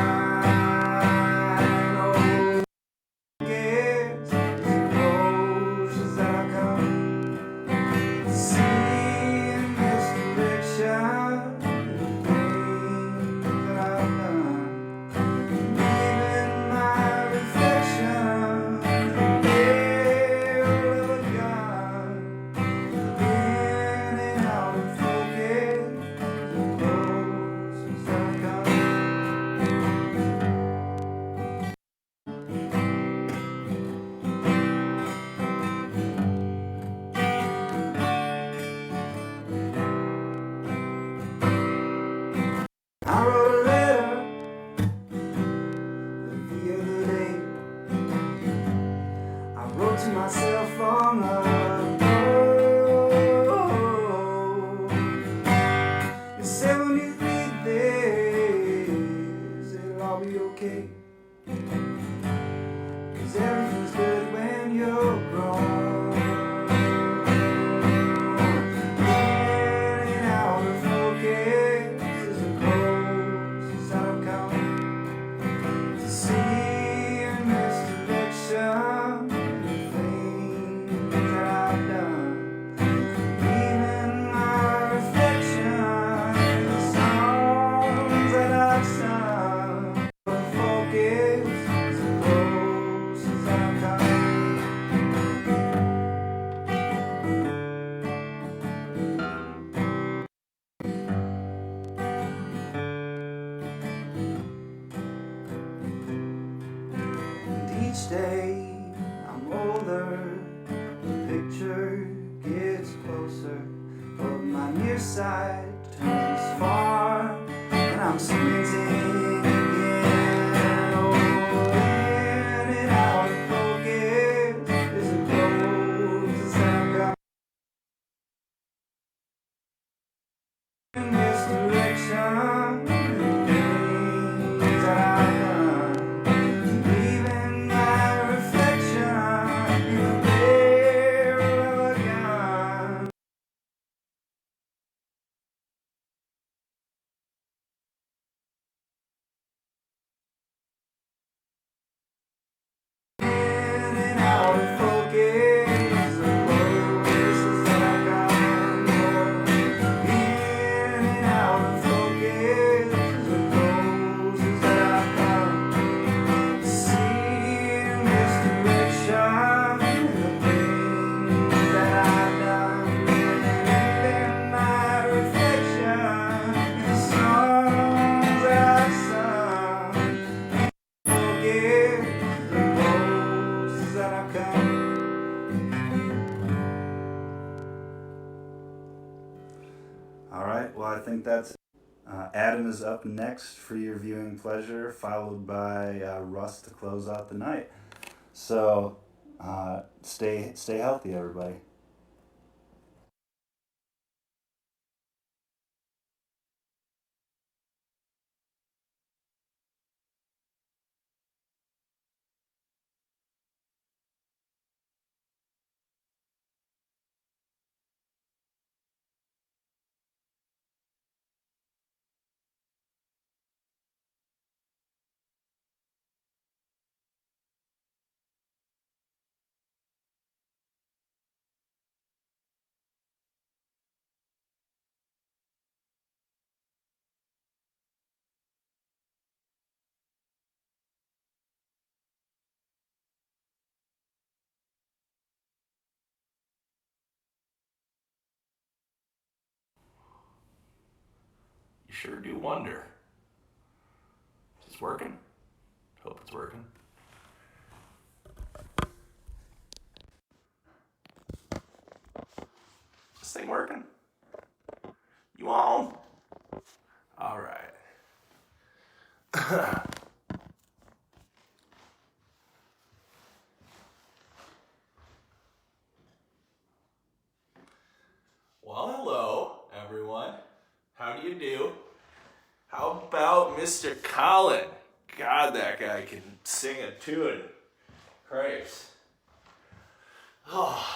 Oh, yes, roses that I come to see in this direction, the things that I've done, even my reflection, the barrel of a gun, in and out of focus, the roses that I come. I wrote a letter the other day. I wrote to myself on the road. You said when you read this, it'll all be okay. 'Cause everything's good when you're grown. In and out of focus is the closest I've come to see in this direction, the things that I've done, even my reflection, the songs that I've sung. Focus is the closest I've come. And each day I'm older, the picture gets closer, but my near side turns far, and I'm squinting again. Oh, in and out of focus is the closest I've got. In this direction, the things that I've done, leaving my reflection in the barrel of a gun. In and out of focus, the closest that I've gotten. In and out of focus, the closest that I've come. See in this direction, the things that I've done, leaving my reflection in the songs that I've sung. Forget the roses that I've come. All right, well, I think that's Adam is up next for your viewing pleasure, followed by Russ to close out the night. So stay healthy, everybody. You sure do wonder. Is this working? Hope it's working. Is this thing working? You on? All right. Well, hello, everyone. How do you do? How about Mr. Collin? God, that guy can sing a tune. Christ. Oh.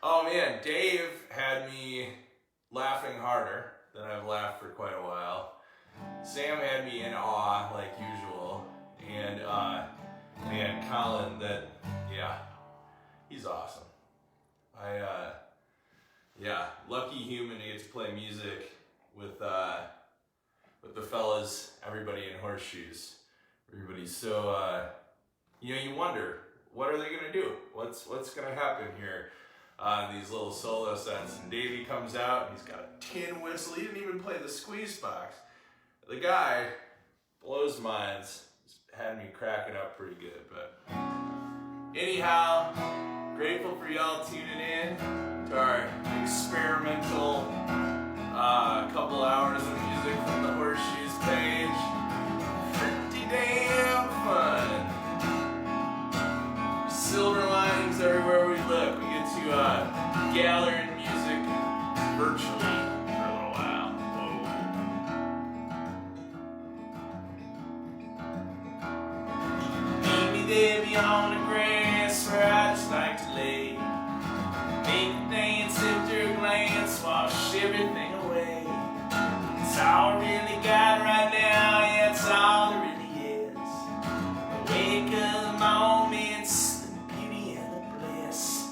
Oh man, Dave had me laughing harder than I've laughed for quite a while. Sam had me in awe, like usual. And, man, Collin, yeah, he's awesome. Lucky human to get to play music with the fellas, everybody in Horseshoes. Everybody's so, you wonder, what are they gonna do? What's gonna happen here on these little solo sets? And Davey comes out and he's got a tin whistle. He didn't even play the squeeze box. The guy blows minds. He's had me cracking up pretty good, but anyhow, grateful for y'all tuning in to our experimental couple hours of music from the Horseshoes page. Pretty damn fun. Silver linings everywhere we look. We get to gather in music virtually for a little while. Whoa. Meet me there beyond the grass where I just like to lay. Make a dance after a glance, wash everything away. It's all I really got right now, yeah, it's all there really is. The wake of the moments, the beauty and the bliss.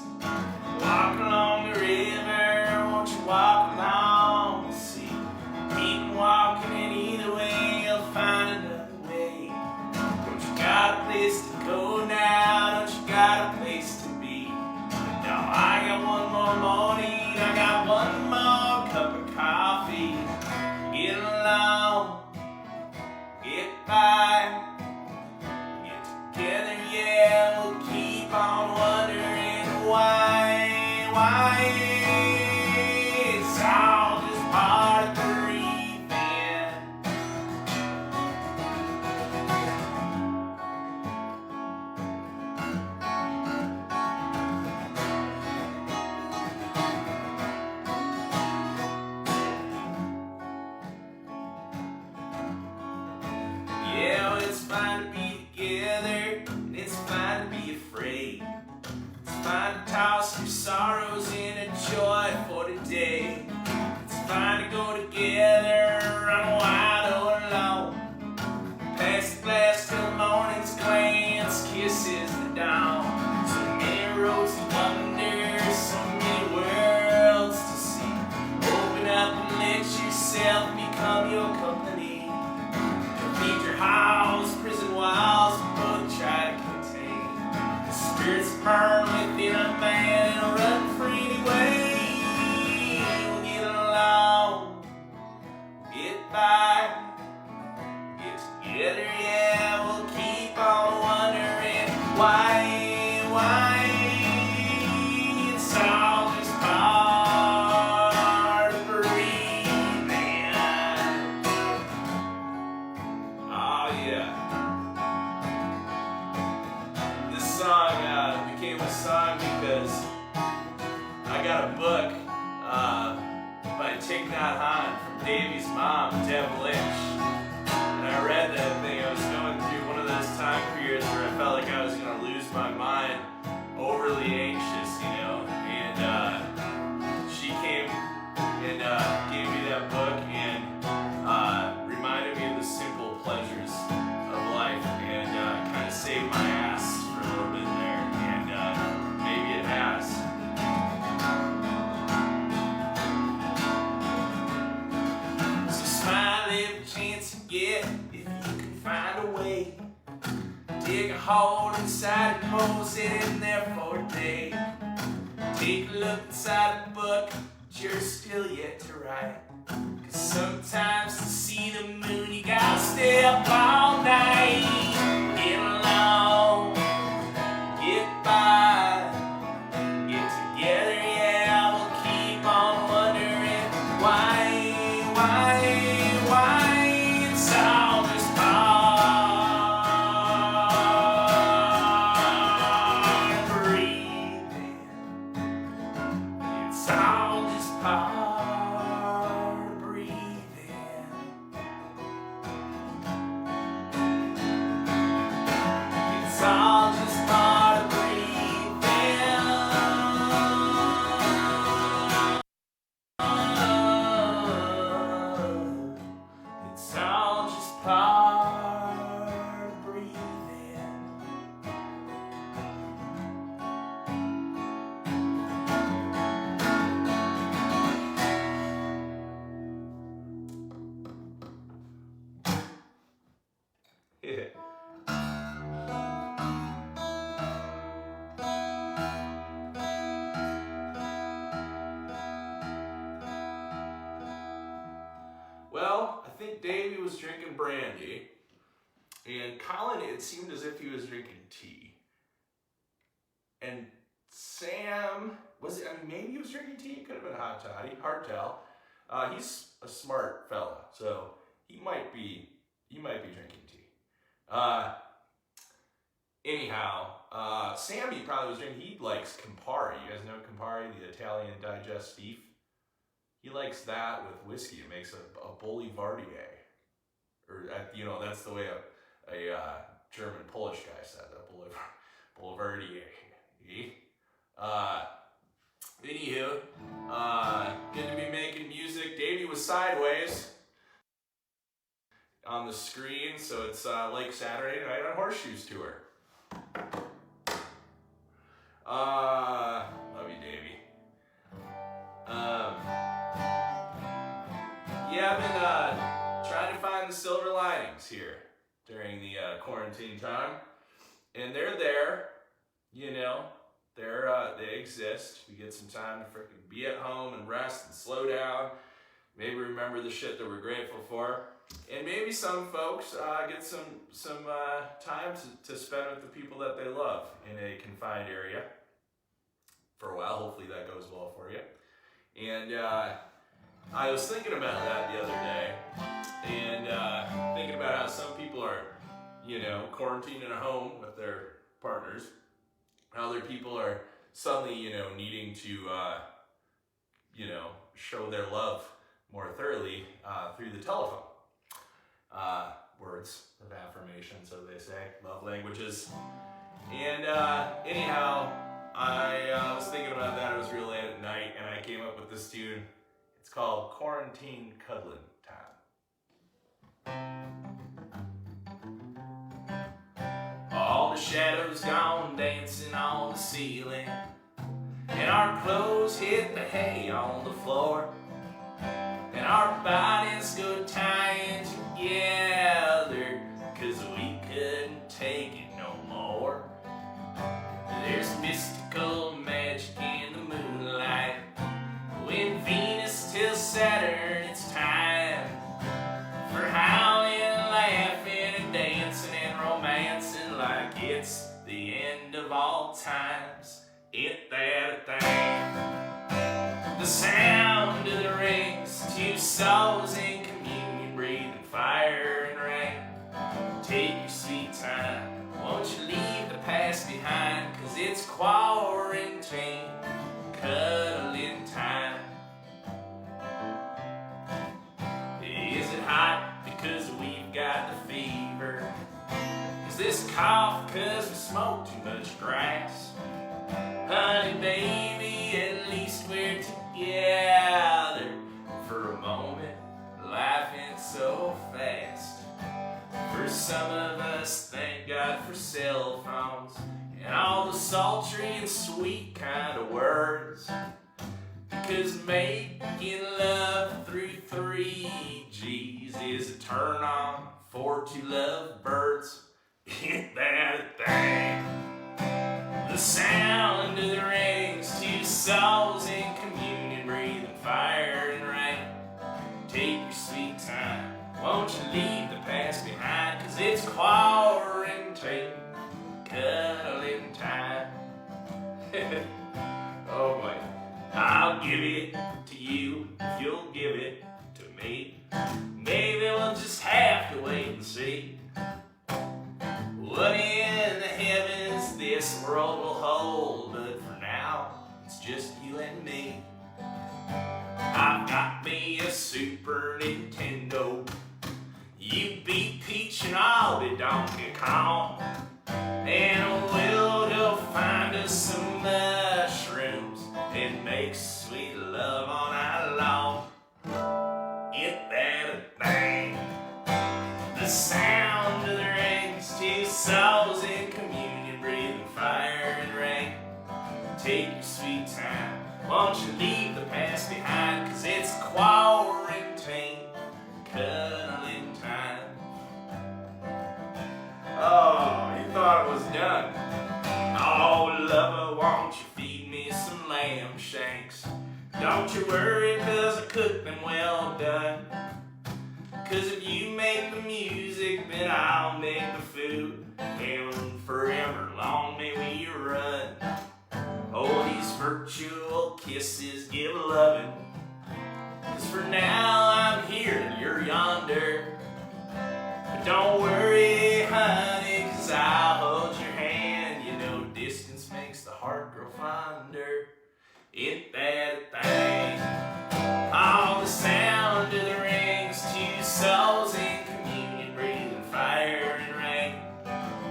Walk along the river, won't you walk along the sea? Keep walking and either way, you'll find another way. Don't you got a place to go now, don't you got a place to be? Now I got one more morning, I got one more cup of coffee. Get along, get by, get together, yeah, we'll keep on wondering why it's all just part of the breathing. Yeah, well, it's fine to be together, and it's fine to be afraid. It's fine to toss your sorrows in a joy for today. It's fine to go together, run wild or alone. Pass the glass till the morning's glance kisses the dawn. So many roads to wonder, so many worlds to see. Open up and let yourself become your company. Feed your house, prison walls, both try to contain. The spirits burn within a man and run free anyway. We'll get along, get by, get together, yeah. We'll keep on wondering why it's all just part of breathing. Oh yeah. This song became a song because I got a book by Thich Nhat Hanh from Davey's mom, Deb Lynch. And I read that thing. I was going through one of those time periods where I felt like I was going to lose my mind, overly anxious, and she came and gave me that book and reminded me of the simple pleasures of life and kind of saved my ass for a little bit there, and maybe it has. So smile every chance you get if you can find a way. Dig a hole inside and pose it in there for a day. Take a look inside the book, but you're still yet to write. Cause sometimes to see the moon you gotta stay up all night. Get along, get by, get together, yeah. We'll keep on wondering why it's all just part Well, I think Davey was drinking brandy, and Collin, it seemed as if he was drinking tea. And Sam, maybe he was drinking tea, it could have been hot toddy, hard tell. He's a smart fella, so he might be drinking tea. Anyhow, Sammy probably was drinking, he likes Campari. You guys know Campari, the Italian digestif? He likes that with whiskey. It makes a Boulevardier. Or, that's the way a German Polish guy said that, Boulevardier. Anywho, good to be making music. Davey was sideways on the screen, so it's like Saturday night on Horseshoes tour. Love you, Davey. Yeah, I've been trying to find the silver linings here during the quarantine time, and they're there, they exist. We get some time to frickin' be at home and rest and slow down, maybe remember the shit that we're grateful for, and maybe some folks get some time to spend with the people that they love in a confined area for a while. Hopefully that goes well for you. And I was thinking about that the other day, and thinking about how some people are, quarantined in a home with their partners. How other people are suddenly, needing to, show their love more thoroughly through the telephone. Words of affirmation, so they say, love languages. And anyhow, I was thinking about that. It was real late at night, and I came up with this tune. It's called Quarantine Cuddling Time. All the shadows gone dancing on the ceiling, and our clothes hit the hay on the floor, and our bodies go tying together, 'cause we couldn't take it no more. There's mystical magic in the moonlight, when Venus till Saturn, it's time for howling, laughing, and dancing and romancing like it's the end of all times. Ain't that a thing? The sound of the rings, two souls in communion, breathing fire and rain. Take your sweet time, won't you leave the past behind, 'cause it's quarantine cuddling time. Is it hot because we've got the fever? Is this cough 'cause we smoke too much grass? Honey, baby, at least we're together for a moment. Life ain't so fast. For some of us, thank God for cell phones and all the sultry and sweet kind of words. Because making love through 3Gs is a turn on for two lovebirds. Ain't that a thing? The sound of the rings, two souls in communion, breathing fire and rain. Take your sweet time, won't you leave the past behind, 'cause it's quarantine cuddling time. Oh boy. I'll give it to you if you'll give it to me. Maybe we'll just have to wait and see what in the heavens this world will hold. But for now, it's just you and me. I've got me a Super Nintendo. You beat Peach and I'll be Donkey Kong. And we'll go find us some mushrooms and make sweet love all night long. Ain't that a thing? The sound of the rings, two souls in communion, breathing fire and rain. Take your sweet time, won't you leave the past behind, 'cause it's quarantine cuddling time. don't you worry, cause I cook them well done. Cause if you make the music, then I'll make the food. And forever long may we run. Oh, these virtual kisses give loving. Cause for now I'm here and you're yonder. But don't worry, honey, cause I'll hold your hand. You know distance makes the heart grow fonder. Ain't that a thing? All the sound of the rings, two souls in communion, breathing fire and rain.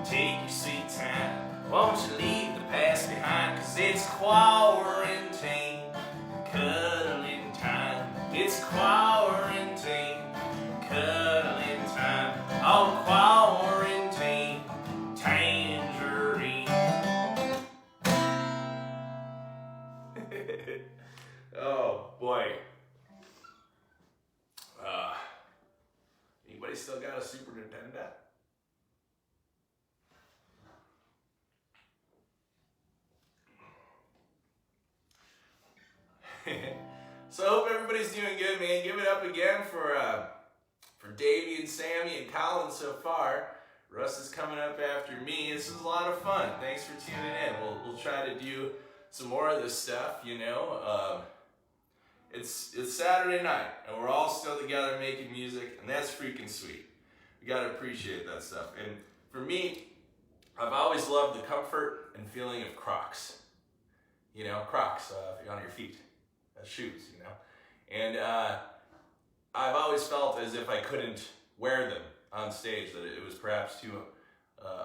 Take your sweet time, won't you leave the past behind? Cause it's quarantine, cuddling time. It's quarantine, cuddling time. Oh, quarantine, tangerine. Oh boy. Anybody still got a Super Nintendo? So I hope everybody's doing good, man. Give it up again for Davey and Sammy and Collin so far. Russ is coming up after me. This is a lot of fun. Thanks for tuning in. We'll try to do some more of this stuff, you know. It's Saturday night, and we're all still together making music, and that's freaking sweet. We gotta appreciate that stuff. And for me, I've always loved the comfort and feeling of Crocs. You know, Crocs on your feet, shoes, you know. And I've always felt as if I couldn't wear them on stage, that it was perhaps too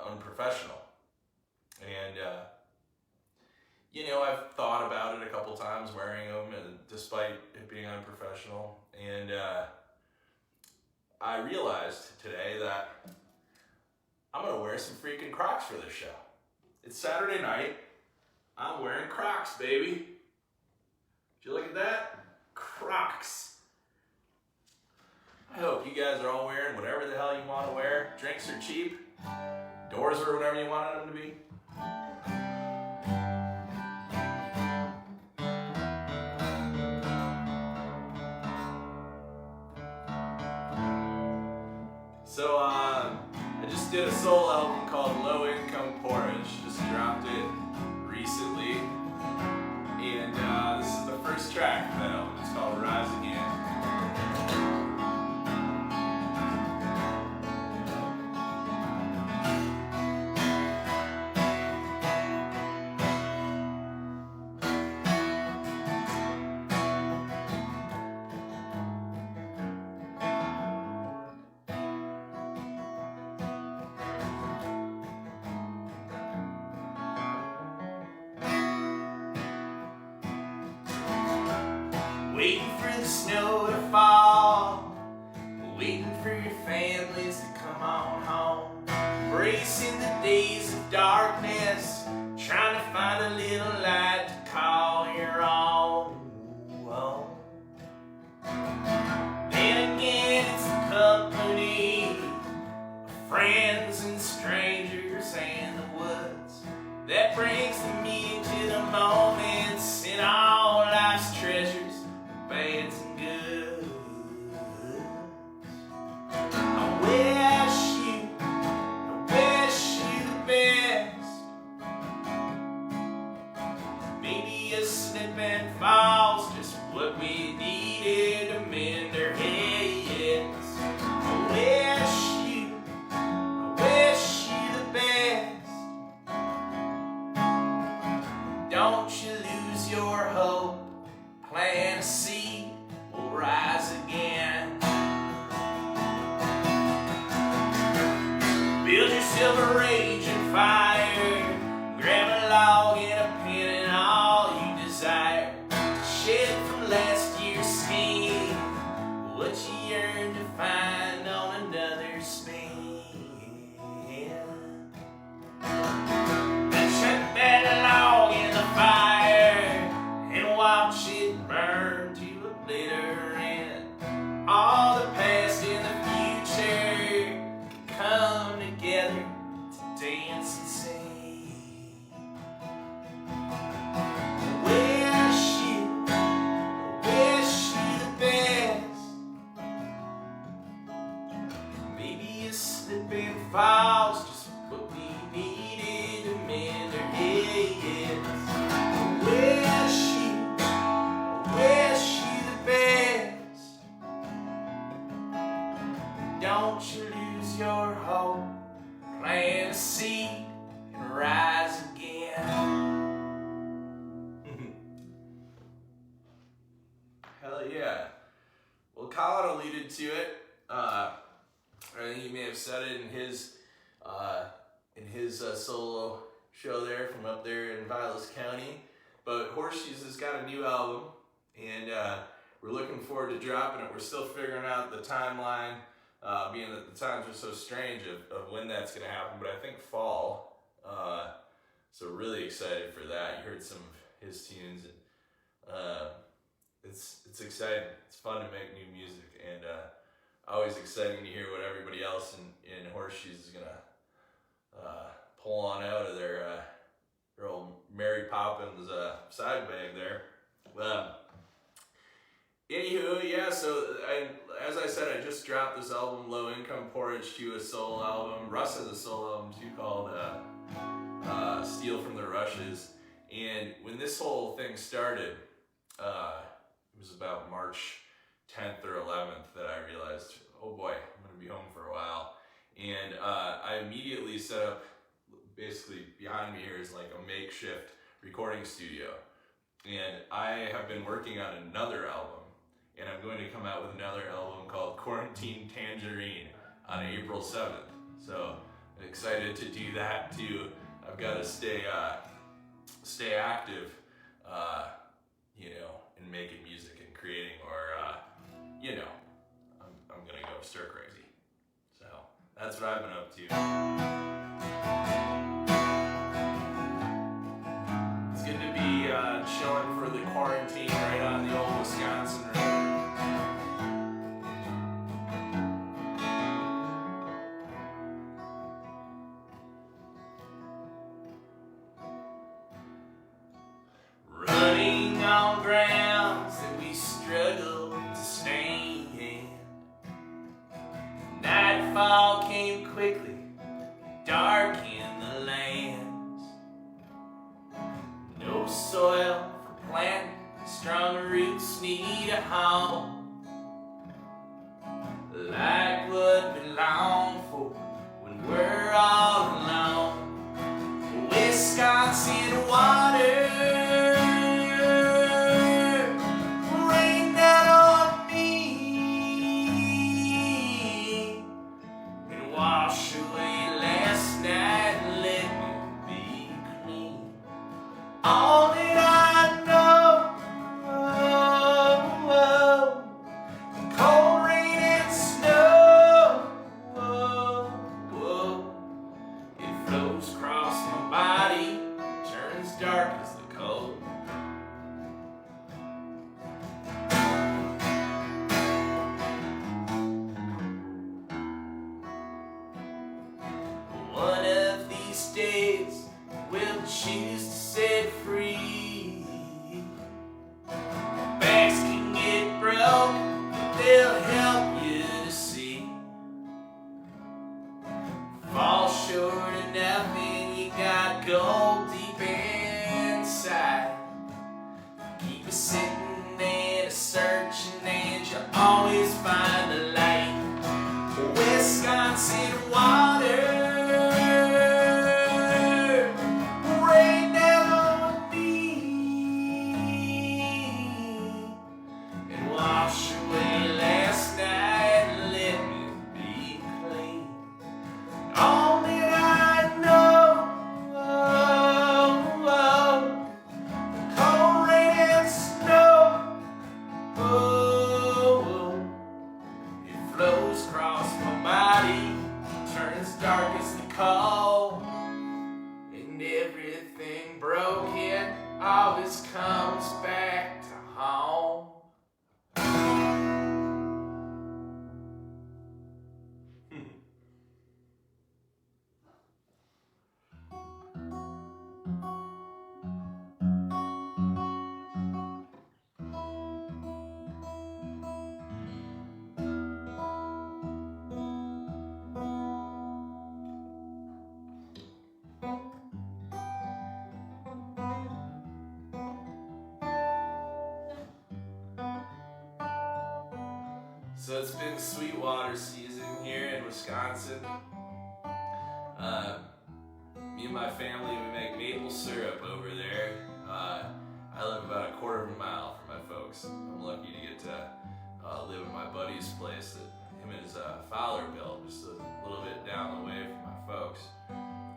unprofessional. And you know, I've thought about it a couple times wearing them, and despite it being unprofessional. And I realized today that I'm gonna wear some freaking Crocs for this show. It's Saturday night. I'm wearing Crocs, baby. Did you look at that? Crocs. I hope you guys are all wearing whatever the hell you want to wear. Drinks are cheap. Doors are whatever you wanted them to be. So I just did a soul album called Low Income Porridge. Just dropped it recently. And this is the first track of that album. It's called Rise Again. Waiting for the snow to fall, waiting for your families to come on home, embracing the days of darkness, trying to find a little light to call your own. Then again, it's the company of friends and strangers and the woods that brings the meaning to the moments and all life's treasures, bads and goods. I wish you the best. Maybe a slip and fall's just what we needed to mend our heads. I wish you the best. Don't you lose your hope. Plant a seed, will rise again. Build yourself a raging fire. Grab a log and a pen and all you desire. Shed from last year's scheme what you yearn to find on another spin. Chuck that log in the fire and watch it burn to a bitter end. All the past and the future can come together to dance and sing. slip and falls, just what we needed to mend our heads. Wish you the best. Don't you lose your hope, plant a seed and rise again. Hell yeah. Well, Collin alluded to it. I think he may have said it in his solo show there from up there in Vilas County. But Horseshoes has got a new album, and we're looking forward to dropping it. We're still figuring out the timeline, being that the times are so strange of when that's going to happen, but I think fall. So really excited for that. You heard some of his tunes, and it's exciting. It's fun to make new music, and always exciting to hear what everybody else in Horseshoes is gonna pull on out of their old Mary Poppins side bag there. Anywho, yeah. So as I said, I just dropped this album, Low Income Porridge 2, a solo album. Russ has a solo album too called Steal from the Rushes. And when this whole thing started, it was about March 10th or 11th that I realized, oh boy, I'm going to be home for a while. And I immediately set up, basically behind me here is like a makeshift recording studio. And I have been working on another album, and I'm going to come out with another album called Quarantine Tangerine on April 7th. So I'm excited to do that too. I've got to stay active, in making music and creating, or, I'm gonna go stir crazy. So that's what I've been up to. It's good to be chilling for the quarantine right on the old Wisconsin River. Running on grounds that we struggle to stay in. Nightfall came quickly, darkened the lands. No soil for planting, strong roots need a home. Like what we long for when we're all alone. Wisconsin water. Wash away last night and let me be clean. All that I know, cold rain and snow, it flows across my body, turns dark as the cold. One of these days we'll choose to set free. Backs can get broke, but they'll help you to see. Fall short of nothing, you got gold deep inside. Keep it sitting and searching, and you'll always find the light. Wisconsin water. Wash away last night and let me be clean. All that I know, cold rain and snow, it flows across my body, turns dark as the cold, and everything broken always comes back to home. So it's been Sweetwater season here in Wisconsin. Me and my family, we make maple syrup over there. I live about a quarter of a mile from my folks. I'm lucky to get to live in my buddy's place that him and his father built, just a little bit down the way from my folks.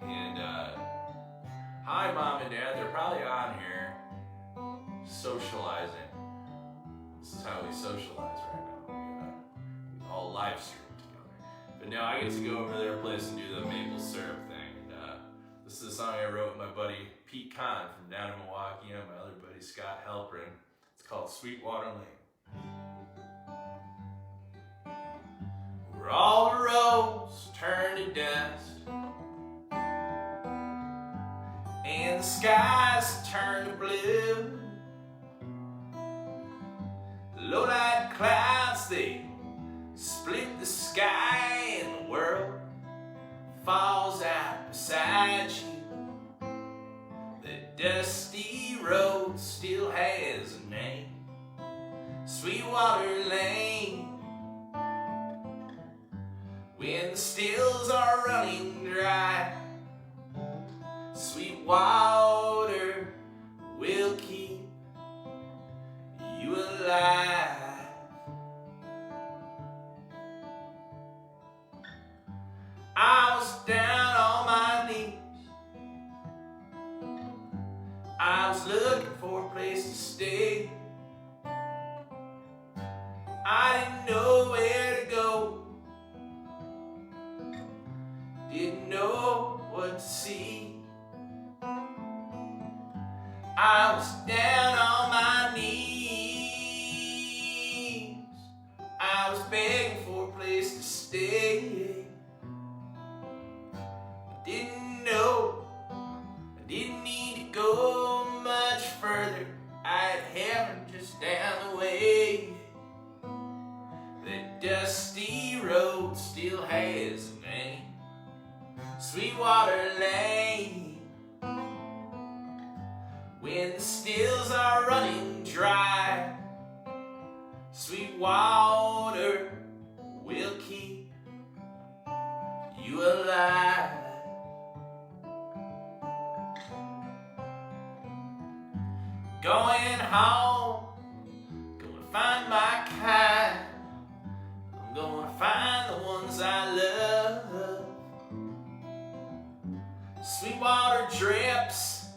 And hi, Mom and Dad, they're probably on here socializing. This is how we socialize right now. We all live stream together. But now I get to go over to their place and do the maple syrup thing. And this is a song I wrote with my buddy Pete Kahn from down in Milwaukee and my other buddy Scott Halprin. It's called Sweetwater Lane. Where all the roads turn to dust and the skies turn to blue. Low-light clouds, they split the sky and the world falls out beside you. The dusty road still has a name, Sweetwater Lane. When the stills are running dry, Sweetwater will keep you alive. I was down on my knees. I was looking for a place to stay. I didn't know where to go. Didn't know what to see. I was down on my knees. I was begging for a place to stay. I didn't know, I didn't need to go much further. I had heaven just down the way. The dusty road still has a name, Sweetwater Lane. When the stills are running dry, Sweetwater will keep you alive. Going home, gonna find my kind. I'm gonna find the ones I love. Sweetwater drips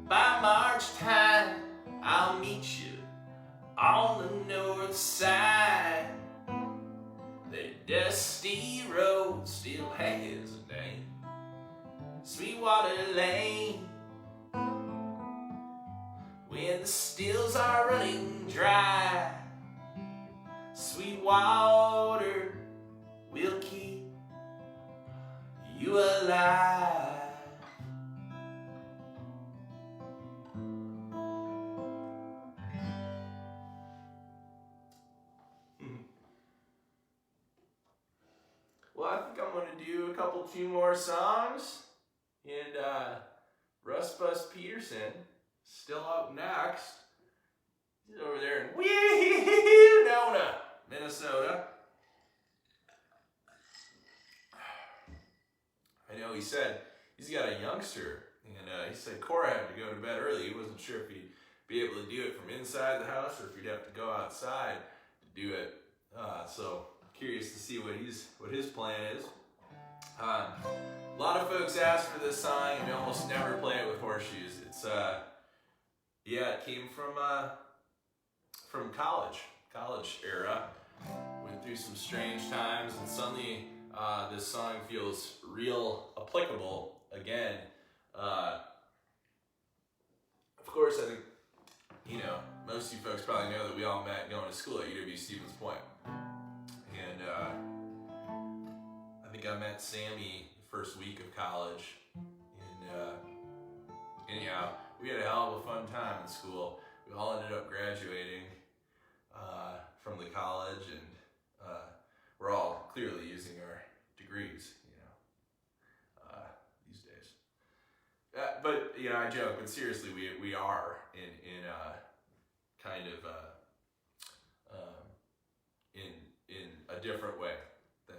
by March time. I'll meet you on the north side. The dusty road still has a name, Sweetwater Lane. When the stills are running dry, Sweetwater will keep you alive. Well, I think I'm going to do a few more songs, and Russ Bus Pederson still up next. He's over there in Winona, Minnesota. I know he said he's got a youngster, and he said Cora had to go to bed early. He wasn't sure if he'd be able to do it from inside the house or if he'd have to go outside to do it. So curious to see what his plan is. A lot of folks ask for this song, and we almost never play it with Horseshoes. It's it came from college era. Went through some strange times, and suddenly this song feels real applicable again. Of course, I think most of you folks probably know that we all met going to school at UW Stevens Point. And I think I met Sammy the first week of college. And anyhow, we had a hell of a fun time in school. We all ended up graduating from the college, and we're all clearly using our degrees, these days. But I joke, but seriously, we are in kind of in different way than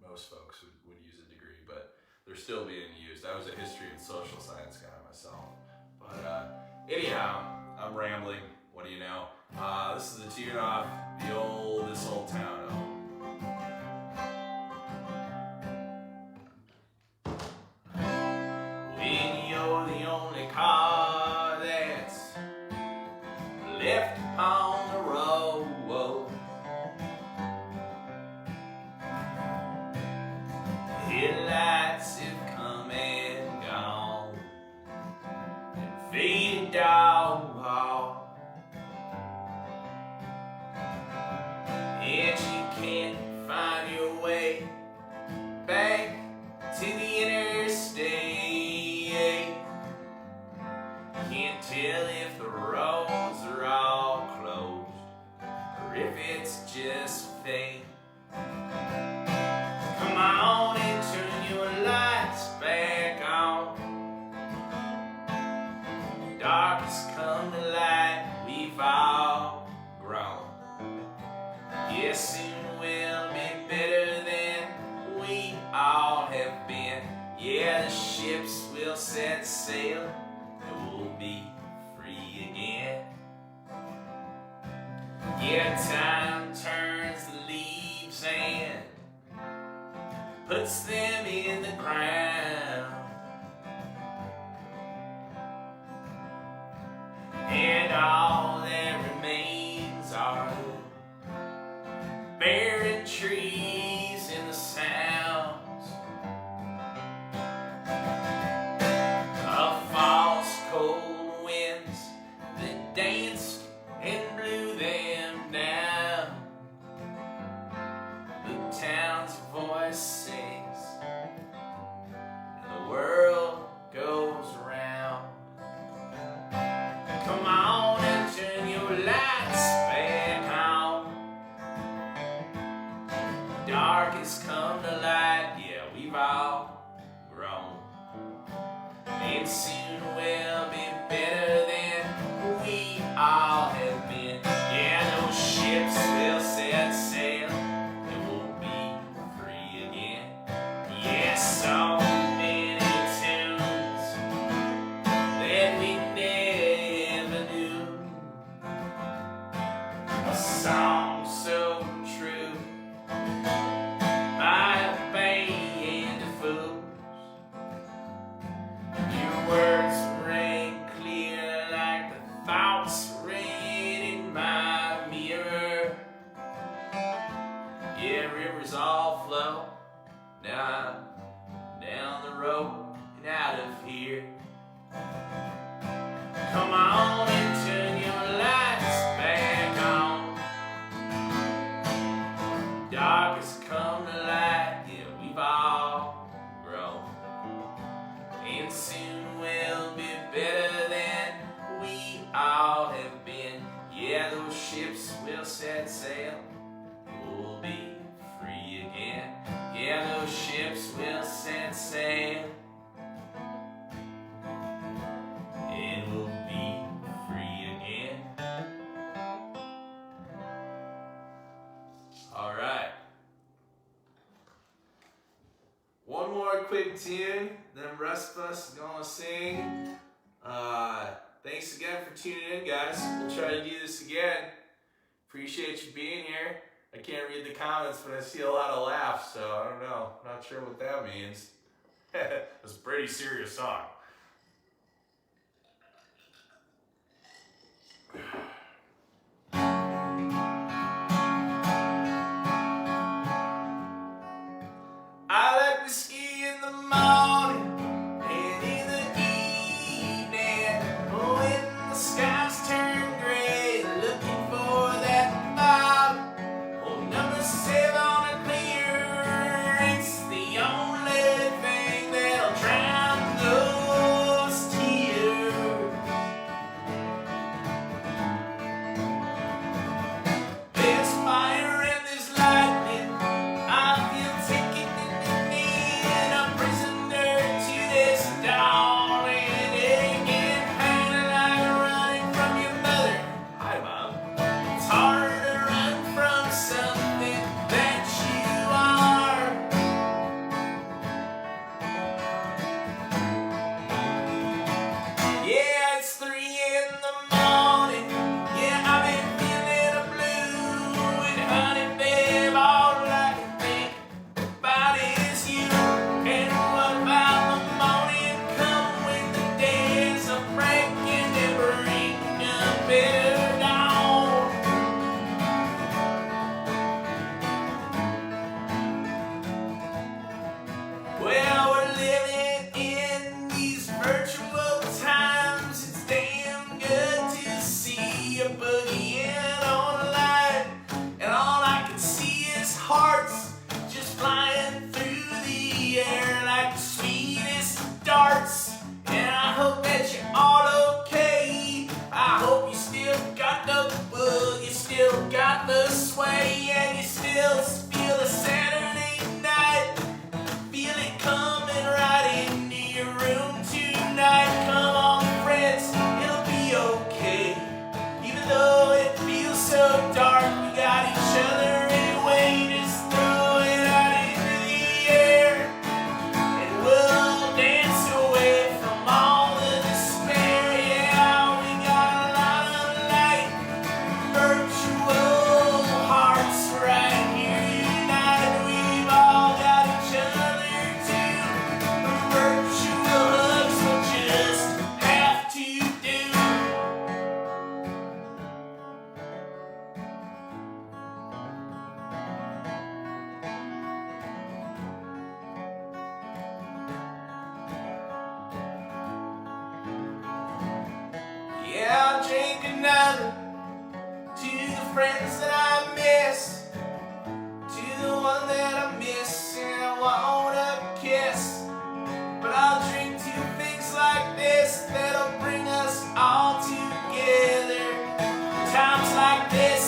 most folks would use a degree, but they're still being used. I was a history and social science guy myself. But anyhow, I'm rambling. What do you know? This is a tune off This Old Town album. When you're the only car that's left on the road, headlights have come and gone and faded down, and you can't find your way back to the interstate. Can't tell if the roads are all closed or if it's just fate. Come on and turn your lights back on. Dark has come to light, we've all grown. Yes, soon we'll be better than we all have been. Yeah, the ships will set sail and we'll be free again. Yeah, time turns the leaves and puts them in the ground. And all that remains are the barren trees and the sounds of false cold winds that danced and blew them down. The town's voice sings and the world goes round. Come on and turn your lights back on. Dark has come to light, yeah, we've all grown. And soon we'll be better than we all have been. Yeah, those ships will set sail and we'll be free again. Yeah, so many tunes that we never knew. A song so true by a band of fools. Your words rang clear like the thoughts read in my mirror. Yeah, rivers all flow now down the road and out of here. Come on and turn your lights back on. Dark has come to light, yeah, we've all grown. And soon we'll be better than we all have been. Yeah, those ships will set sail, we'll be free again. Yeah, those ships will set sail and we'll be free again. All right. One more quick tune, then the rest of us are gonna sing. Thanks again for tuning in, guys. We'll try to do this again. Appreciate you being here. I can't read the comments, but I see a lot of laughs, so I don't know. Not sure what that means. It's a pretty serious song. I like whiskey in the morning and in the evening when the skies turn gray, looking for that bottom. Oh, number 7 clear, it's the only thing that'll drown those living in these virtual times. It's damn good to see a boogieing online, and all I can see is hearts just flying through the air like the sweetest darts. And I hope that you're all okay. I hope you still got the bug, you still got the sway, and you still feel the Saturday night. Feel it coming right into your room tonight. Come on, friends, it'll be okay. Even though it feels so dark, we got each other anyway. Just throw it out into the air, and we'll dance away from all the despair. Yeah, we got a lot of light, virtual hearts right here united. We've all got each other too. Virtual hugs will just have to do. Yeah, I'll drink another to the friends that I miss, to the one that I miss and I want a kiss. But I'll drink to things like this that'll bring us all together. Times like this.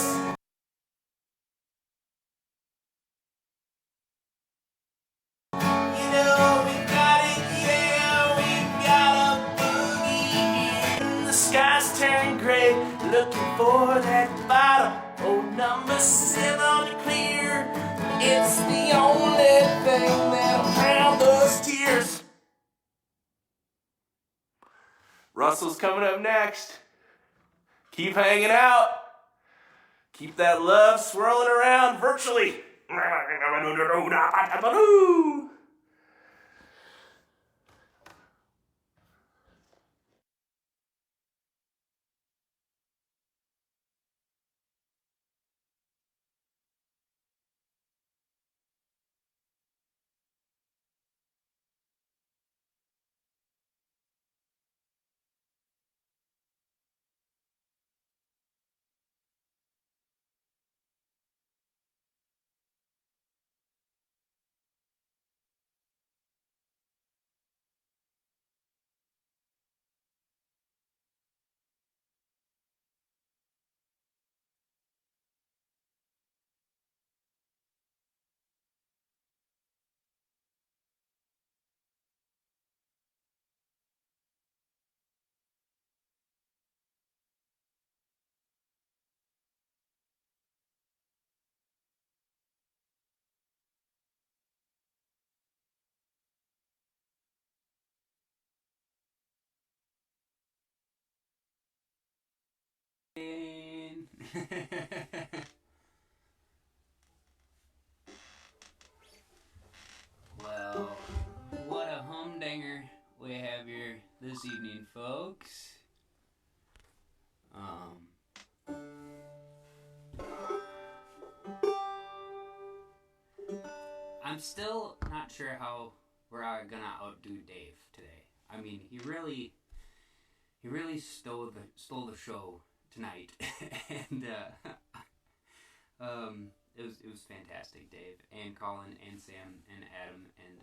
You know we got it, yeah, we got a boogie here. The sky's turning gray, looking for that bottom. Oh, number 7 clear. It's the only thing that'll drown those tears. Russell's coming up next. Keep hanging out. Keep that love swirling around virtually. Well, what a humdinger we have here this evening, folks. I'm still not sure how we're gonna outdo Dave today. I mean, he really stole the show tonight, and it was fantastic, Dave and Collin and Sam and Adam, and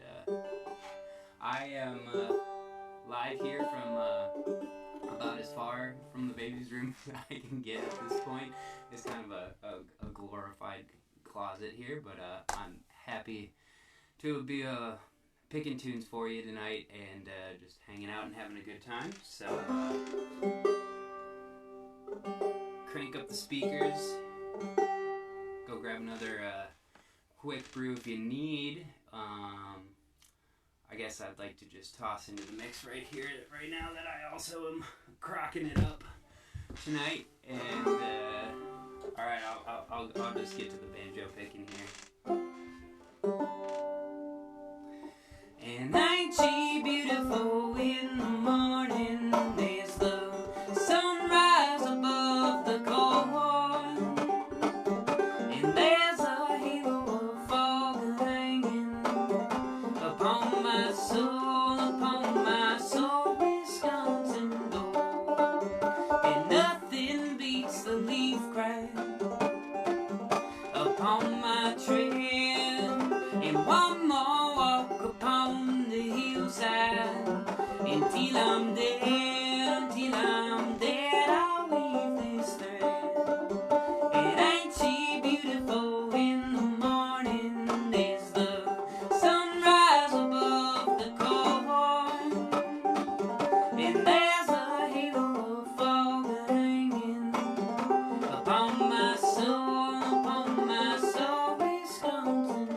I am live here from about as far from the baby's room as I can get at this point. It's kind of a glorified closet here, but I'm happy to be picking tunes for you tonight and just hanging out and having a good time. So crank up the speakers, go grab another quick brew if you need. I guess I'd like to just toss into the mix right here, right now, that I also am crocking it up tonight. And alright, I'll just get to the banjo picking here. And ain't she beautiful in the morning as the sunrise above the corn, and there's a halo of fog hanging upon my soul. Until I'm dead, I'll weave this thread. And ain't she beautiful in the morning? There's the sunrise above the corn, and there's a halo of fog hanging upon my soul, Wisconsin.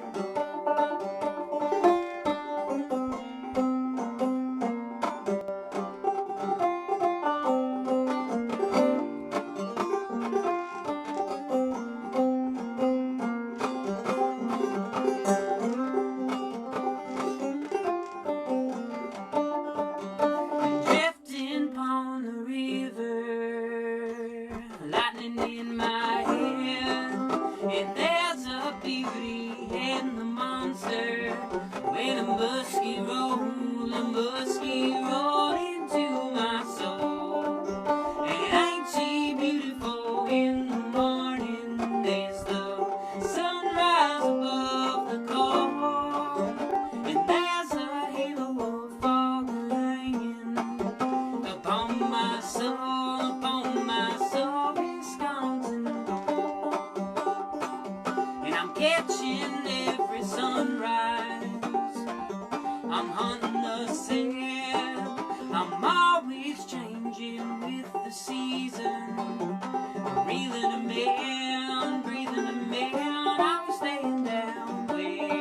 Drifting upon the river, lightning in my head, and there's a beauty in the monster when a musky roll into my soul. And ain't she beautiful in the morning? There's the sunrise above the corn, and there's a halo of fog hanging upon my soul, Wisconsin. And I'm catching every sunrise, I'm hunting the sand, I'm always changing with the season, reeling a man, breathing a man, always staying down when.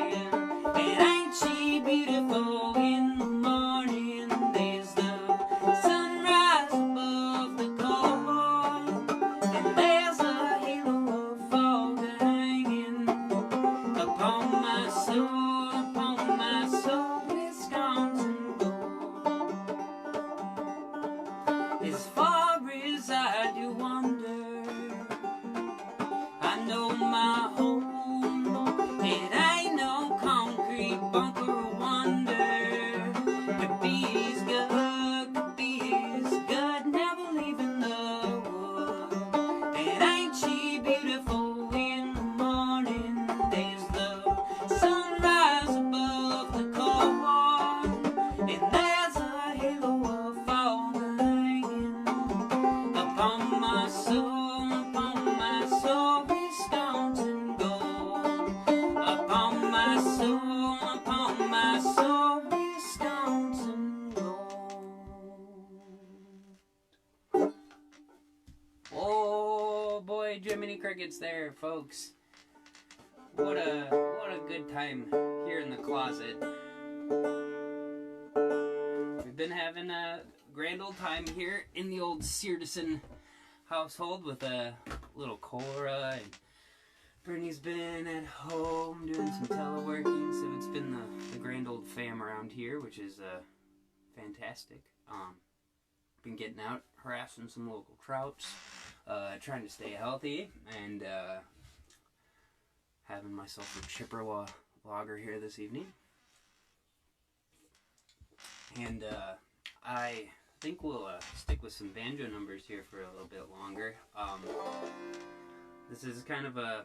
And ain't she beautiful in the morning? There's the sunrise above the corn, and there's a halo of fog hanging upon my soul, Wisconsin gold. As far as I do wander, I know my home. It ain't no concrete bunker of wonder. Could be his good, never leaving the wood. And ain't she beautiful in the morning? There's the sunrise above the corn, and there's a halo of fog hanging upon my soul, Wisconsin gold. Upon my soul, Wisconsin gold. Oh boy, Jiminy Crickets there, folks. What a good time here in the closet. We've been having a grand old time here in the old Searderson household with a little Cora, and Brittany's been at home doing some teleworking, so it's been the grand old fam around here, which is fantastic. Been getting out, harassing some local trouts, trying to stay healthy, and having myself a Chippewa lager here this evening. And I think we'll stick with some banjo numbers here for a little bit longer. This is kind of a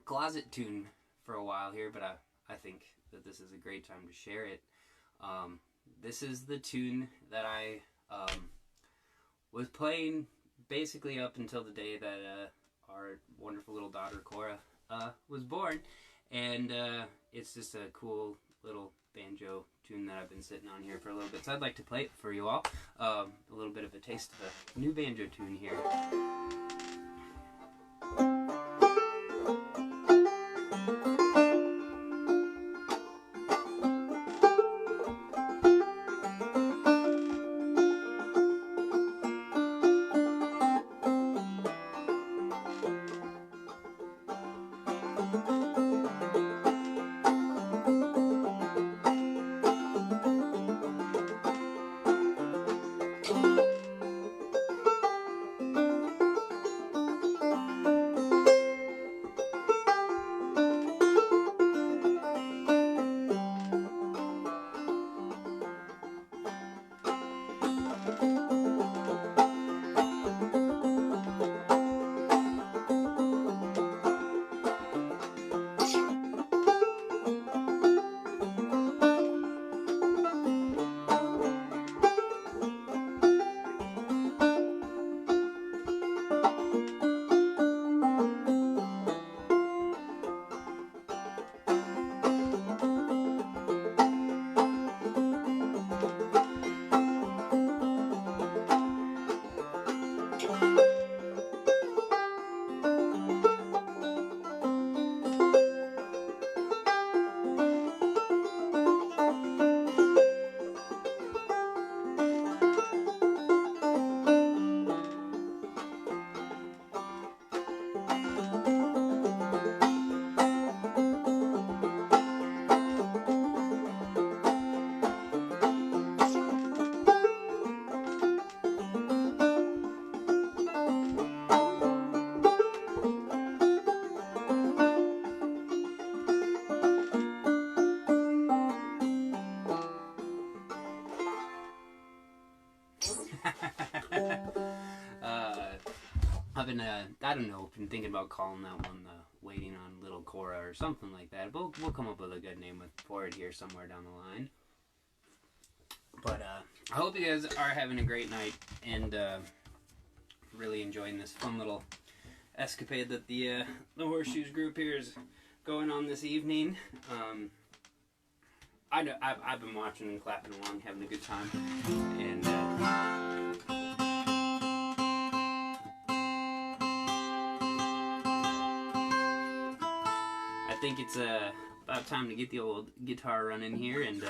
closet tune for a while here, but I think that this is a great time to share it. This is the tune that I was playing basically up until the day that our wonderful little daughter Cora was born, and it's just a cool little banjo tune that I've been sitting on here for a little bit, so I'd like to play it for you all. A little bit of a taste of a new banjo tune here. I've been, I don't know, been thinking about calling that one the Waiting on Little Cora or something like that. We'll come up with a good name for it here somewhere down the line. But I hope you guys are having a great night and really enjoying this fun little escapade that the Horseshoes group here is going on this evening. I've been watching and clapping along, having a good time, and I think it's about time to get the old guitar running here, and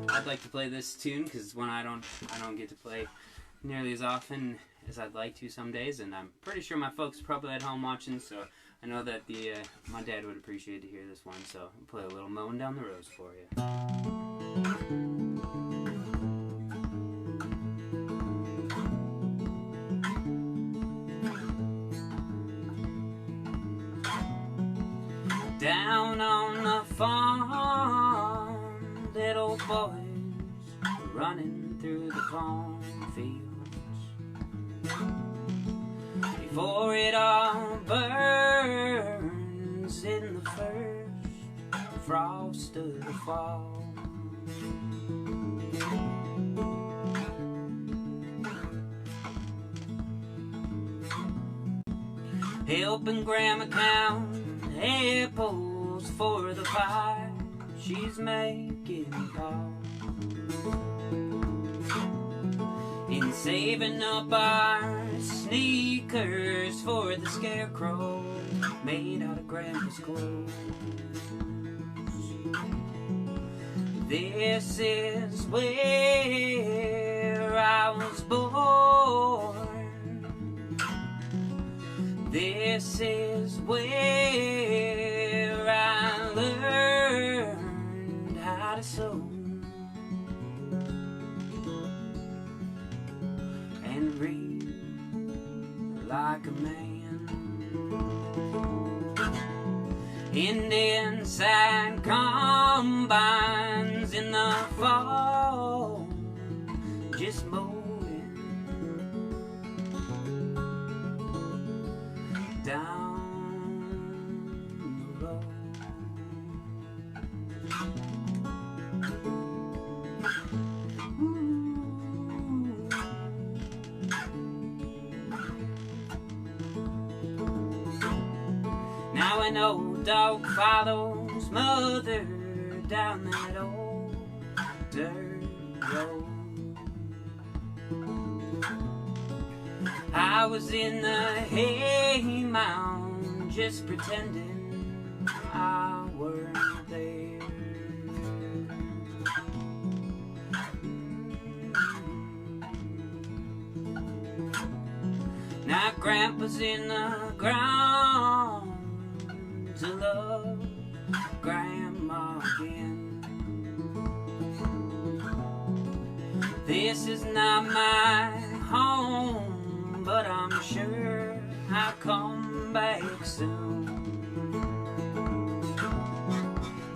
I'd like to play this tune because it's one I don't get to play nearly as often as I'd like to some days, and I'm pretty sure my folks are probably at home watching, so I know that my dad would appreciate to hear this one, so I'll play a little Mowing Down the Rose for you. Down on the farm, little boys running through the cornfields. Before it all burns in the first frost of the fall. Helping Grandma count apples for the pie she's making, Paul. In saving up our sneakers for the scarecrow made out of Grandpa's clothes. This is where I was born. This is where I learned how to sew and read like a man. And inside combines in the fall, just mowing down the road. Now an old dog follows mother down that old dirt road. I was in the hay mound just pretending I weren't there. Now Grandpa's in the ground to love Grandma again. This is not my home, but I'm sure I'll come back soon.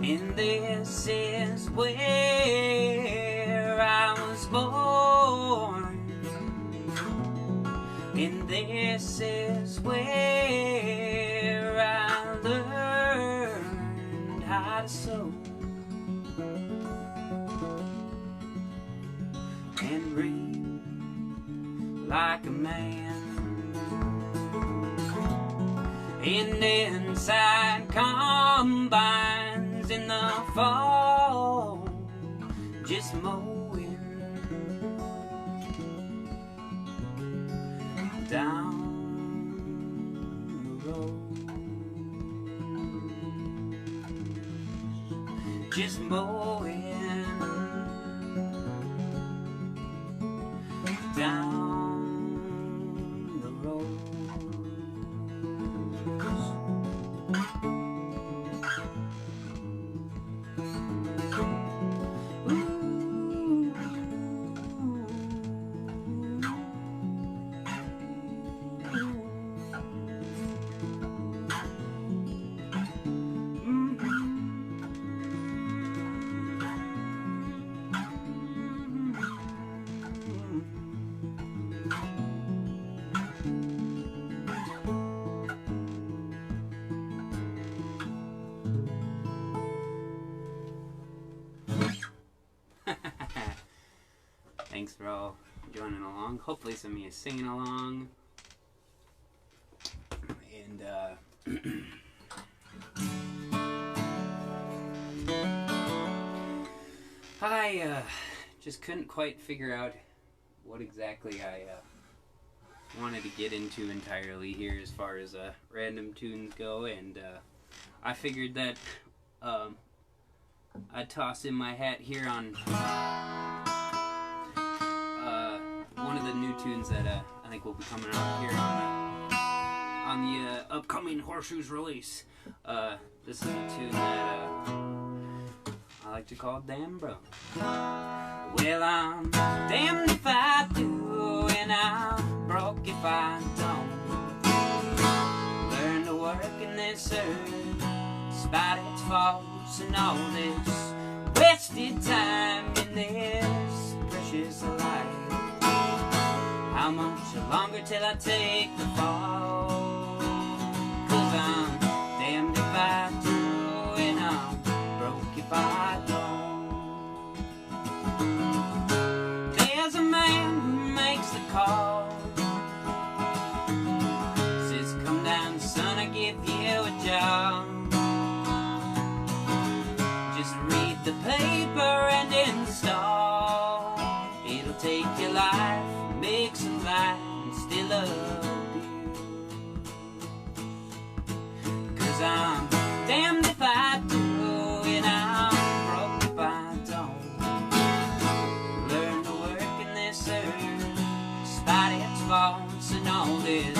And this is where I was born. And this is where I learned how to sew and read like a man. And inside combines in the fall, just mowing down the road, just mowing down the road. you're all joining along. Hopefully some of you singing along. And I just couldn't quite figure out what exactly I wanted to get into entirely here as far as random tunes go, and I figured that I'd toss in my hat here on one of the new tunes that I think will be coming out here on the upcoming Horseshoes release. This is a tune that I like to call Damn Bro. Well, I'm damned if I do, and I'm broke if I don't. Learn to work in this earth, despite its faults and all this wasted time in this precious life. How much longer till I take the fall? 'Cause I'm damned if I do, and I'm broke if I don't. There's a man who makes the call, says come down son, I give you a job. Just read the paper and install. It'll take your life, make some light, and still abuse. 'Cause I'm damned if I do, and I'm broke if I don't. Learn to work in this earth, despite its faults and all this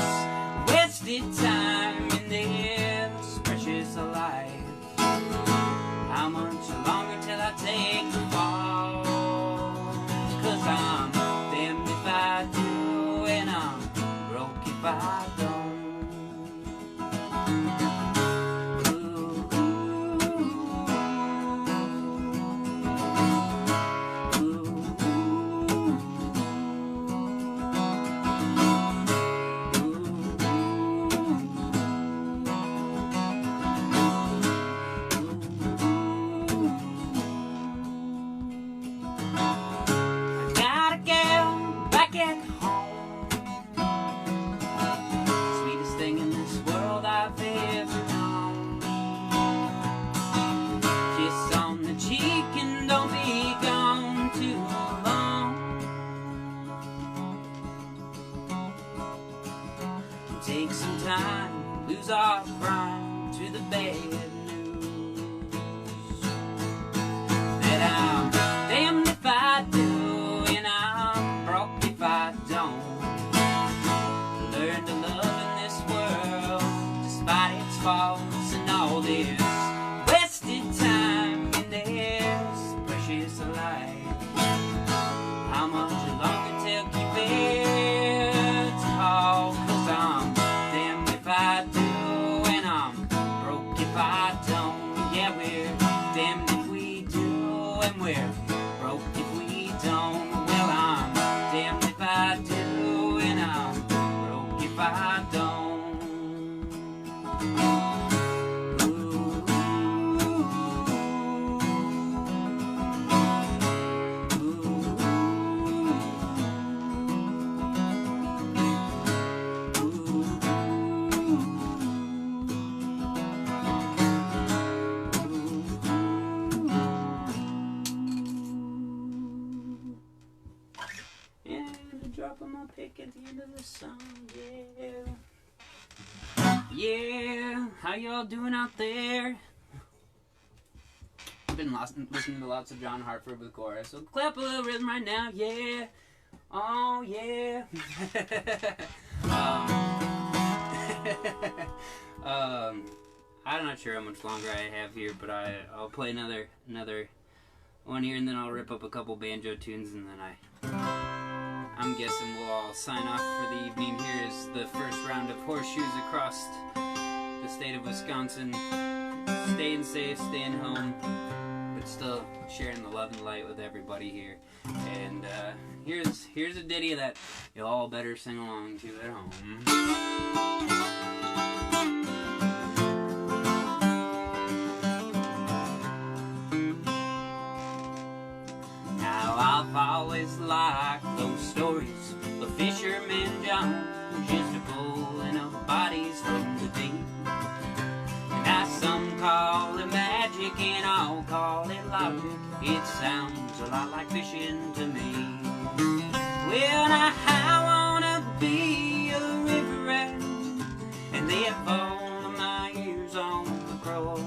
wasted time in this precious life. How much longer till I take the fall? 'Cause I'm damned if I do, and I'm broke if I don't. Take some time, lose our prime to the bad news. That I'm damned if I do, and I'm broke if I don't. Learn to love in this world, despite its faults and all this wasted time in this precious life. How much longer till keep it tall? 'Cause I'm damned if I do, and I'm broke if I don't. Yeah, we're damned if we do, and we're broke if we don't. Well, I'm damned if I do, and I'm broke if I don't. Dropping my pick at the end of the song, yeah. Yeah, how y'all doing out there? I've been listening to lots of John Hartford with chorus, so clap a little rhythm right now, yeah. Oh, yeah. I'm not sure how much longer I have here, but I'll play another one here, and then I'll rip up a couple banjo tunes, and then I'm guessing we'll all sign off for the evening. Here is the first round of Horseshoes across the state of Wisconsin. Staying safe, staying home, but still sharing the love and light with everybody here. And here's a ditty that you all better sing along to at home. Now I've always liked the songs just a pulling up bodies from the deep. Now some call it magic and I'll call it logic. It sounds a lot like fishing to me. Well, now I wanna be a river rat and live all of my years on the Greuel.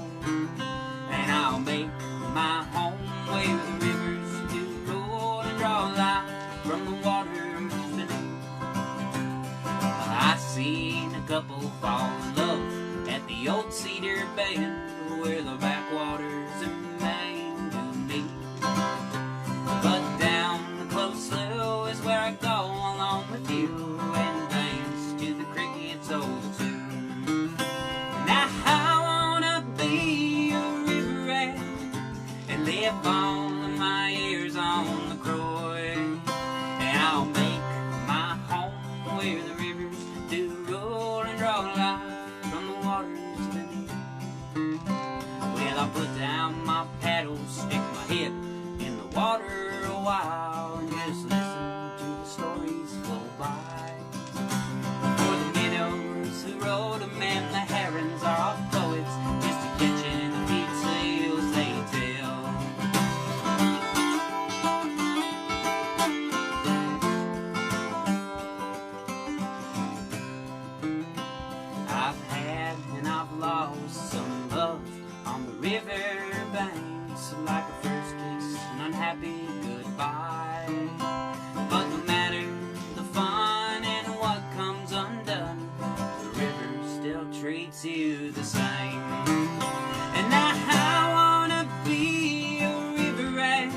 And I'll make my home where the rivers do roll and draw life from the waters beneath. I seen a couple fall in love at the old Cedar Bend where the backwaters in Maine do meet. But down the close slough is where I go along with you and dance to the cricket's old tune. Now I wanna be a river rat and live all of my years on the Croy. And I'll make my home where the rivers do roll and draw life from the waters beneath. Well, I'll put down my paddle, stick my head in the water a while, and just listen to the stories flow by. For the minnows who rode them and the herons are all poets, just a catching the feet sails they tell. I've had and I've lost some love on the river banks, like a first kiss, an unhappy goodbye. But no matter the fun and what comes undone, the river still treats you the same. And now I wanna be a river rat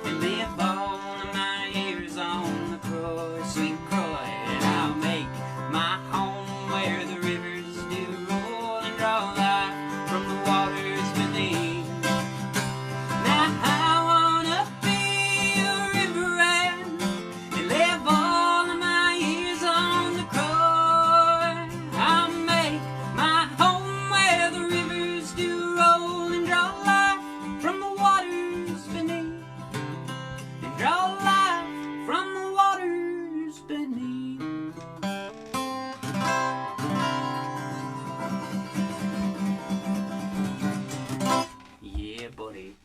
and live all of my years on the Croy, sweet Croy. And I'll make my home where the rivers do roll and draw life from the waters beneath. Now I wanna be a river rat and live all of my years on the Croy. I'll make my home where the rivers do roll and draw life from the waters beneath. And draw life from the waters beneath. Yeah, buddy.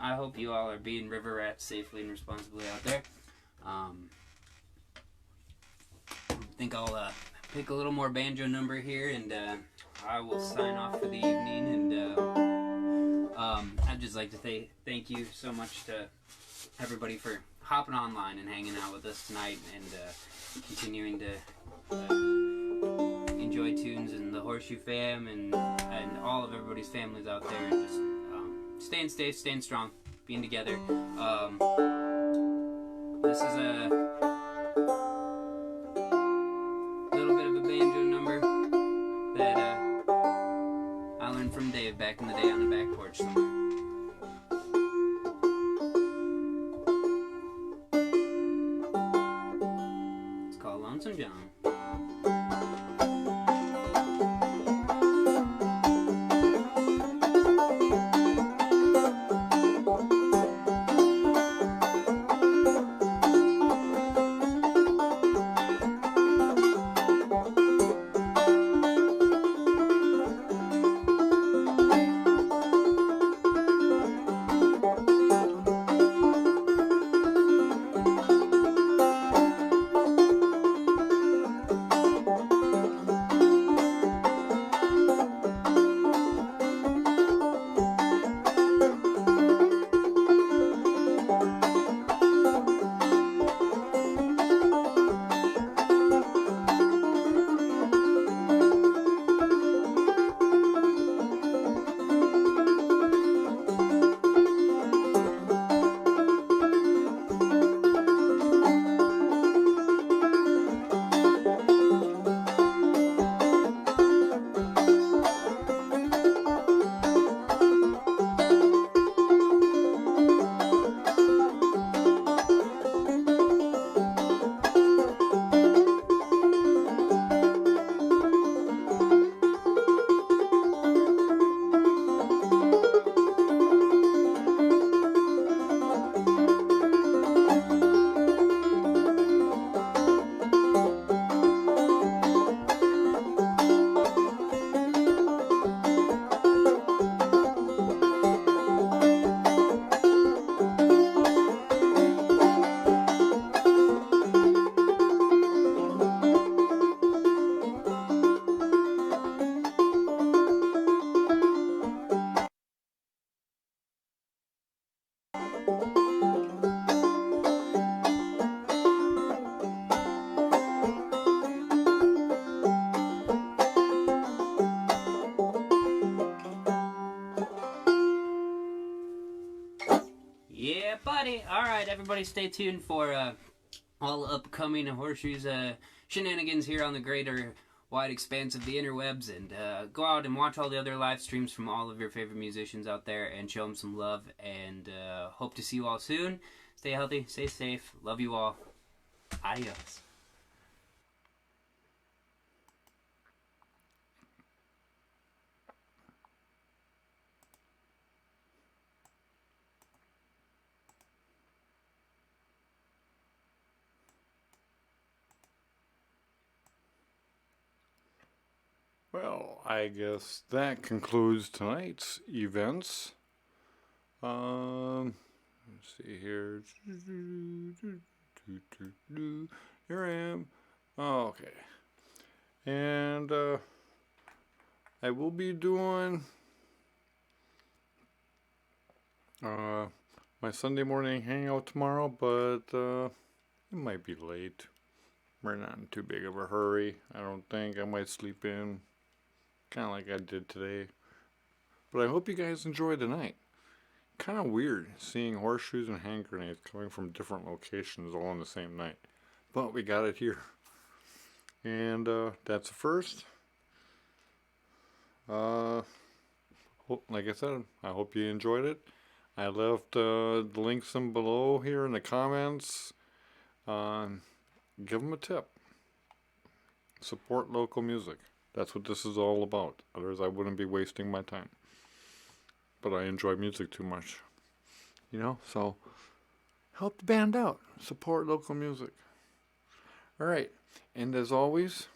I hope you all are being river rats safely and responsibly out there. I think I'll pick a little more banjo number here, and I will sign off for the evening. And I'd just like to thank you so much to everybody for hopping online and hanging out with us tonight, and continuing to enjoy tunes and the Horseshoe fam and all of everybody's families out there, and just staying safe, staying strong, being together. This is a little bit of a banjo number that I learned from Dave back in the day on the back porch somewhere. It's called Lonesome John. Alrighty, alright, everybody stay tuned for all upcoming Horseshoes shenanigans here on the greater wide expanse of the interwebs, and go out and watch all the other live streams from all of your favorite musicians out there and show them some love, and hope to see you all soon. Stay healthy, stay safe, love you all. Adios. Well, I guess that concludes tonight's events. Let's see here. Here I am. Oh, okay. And I will be doing my Sunday morning hangout tomorrow, but it might be late. We're not in too big of a hurry. I don't think. I might sleep in, kind of like I did today. But I hope you guys enjoyed the night. Kind of weird seeing horseshoes and hand grenades coming from different locations all on the same night. But we got it here. And that's the first. Like I said, I hope you enjoyed it. I left the links in below here in the comments. Give them a tip. Support local music. That's what this is all about. Otherwise, I wouldn't be wasting my time. But I enjoy music too much. You know, so help the band out. Support local music. Alright, and as always,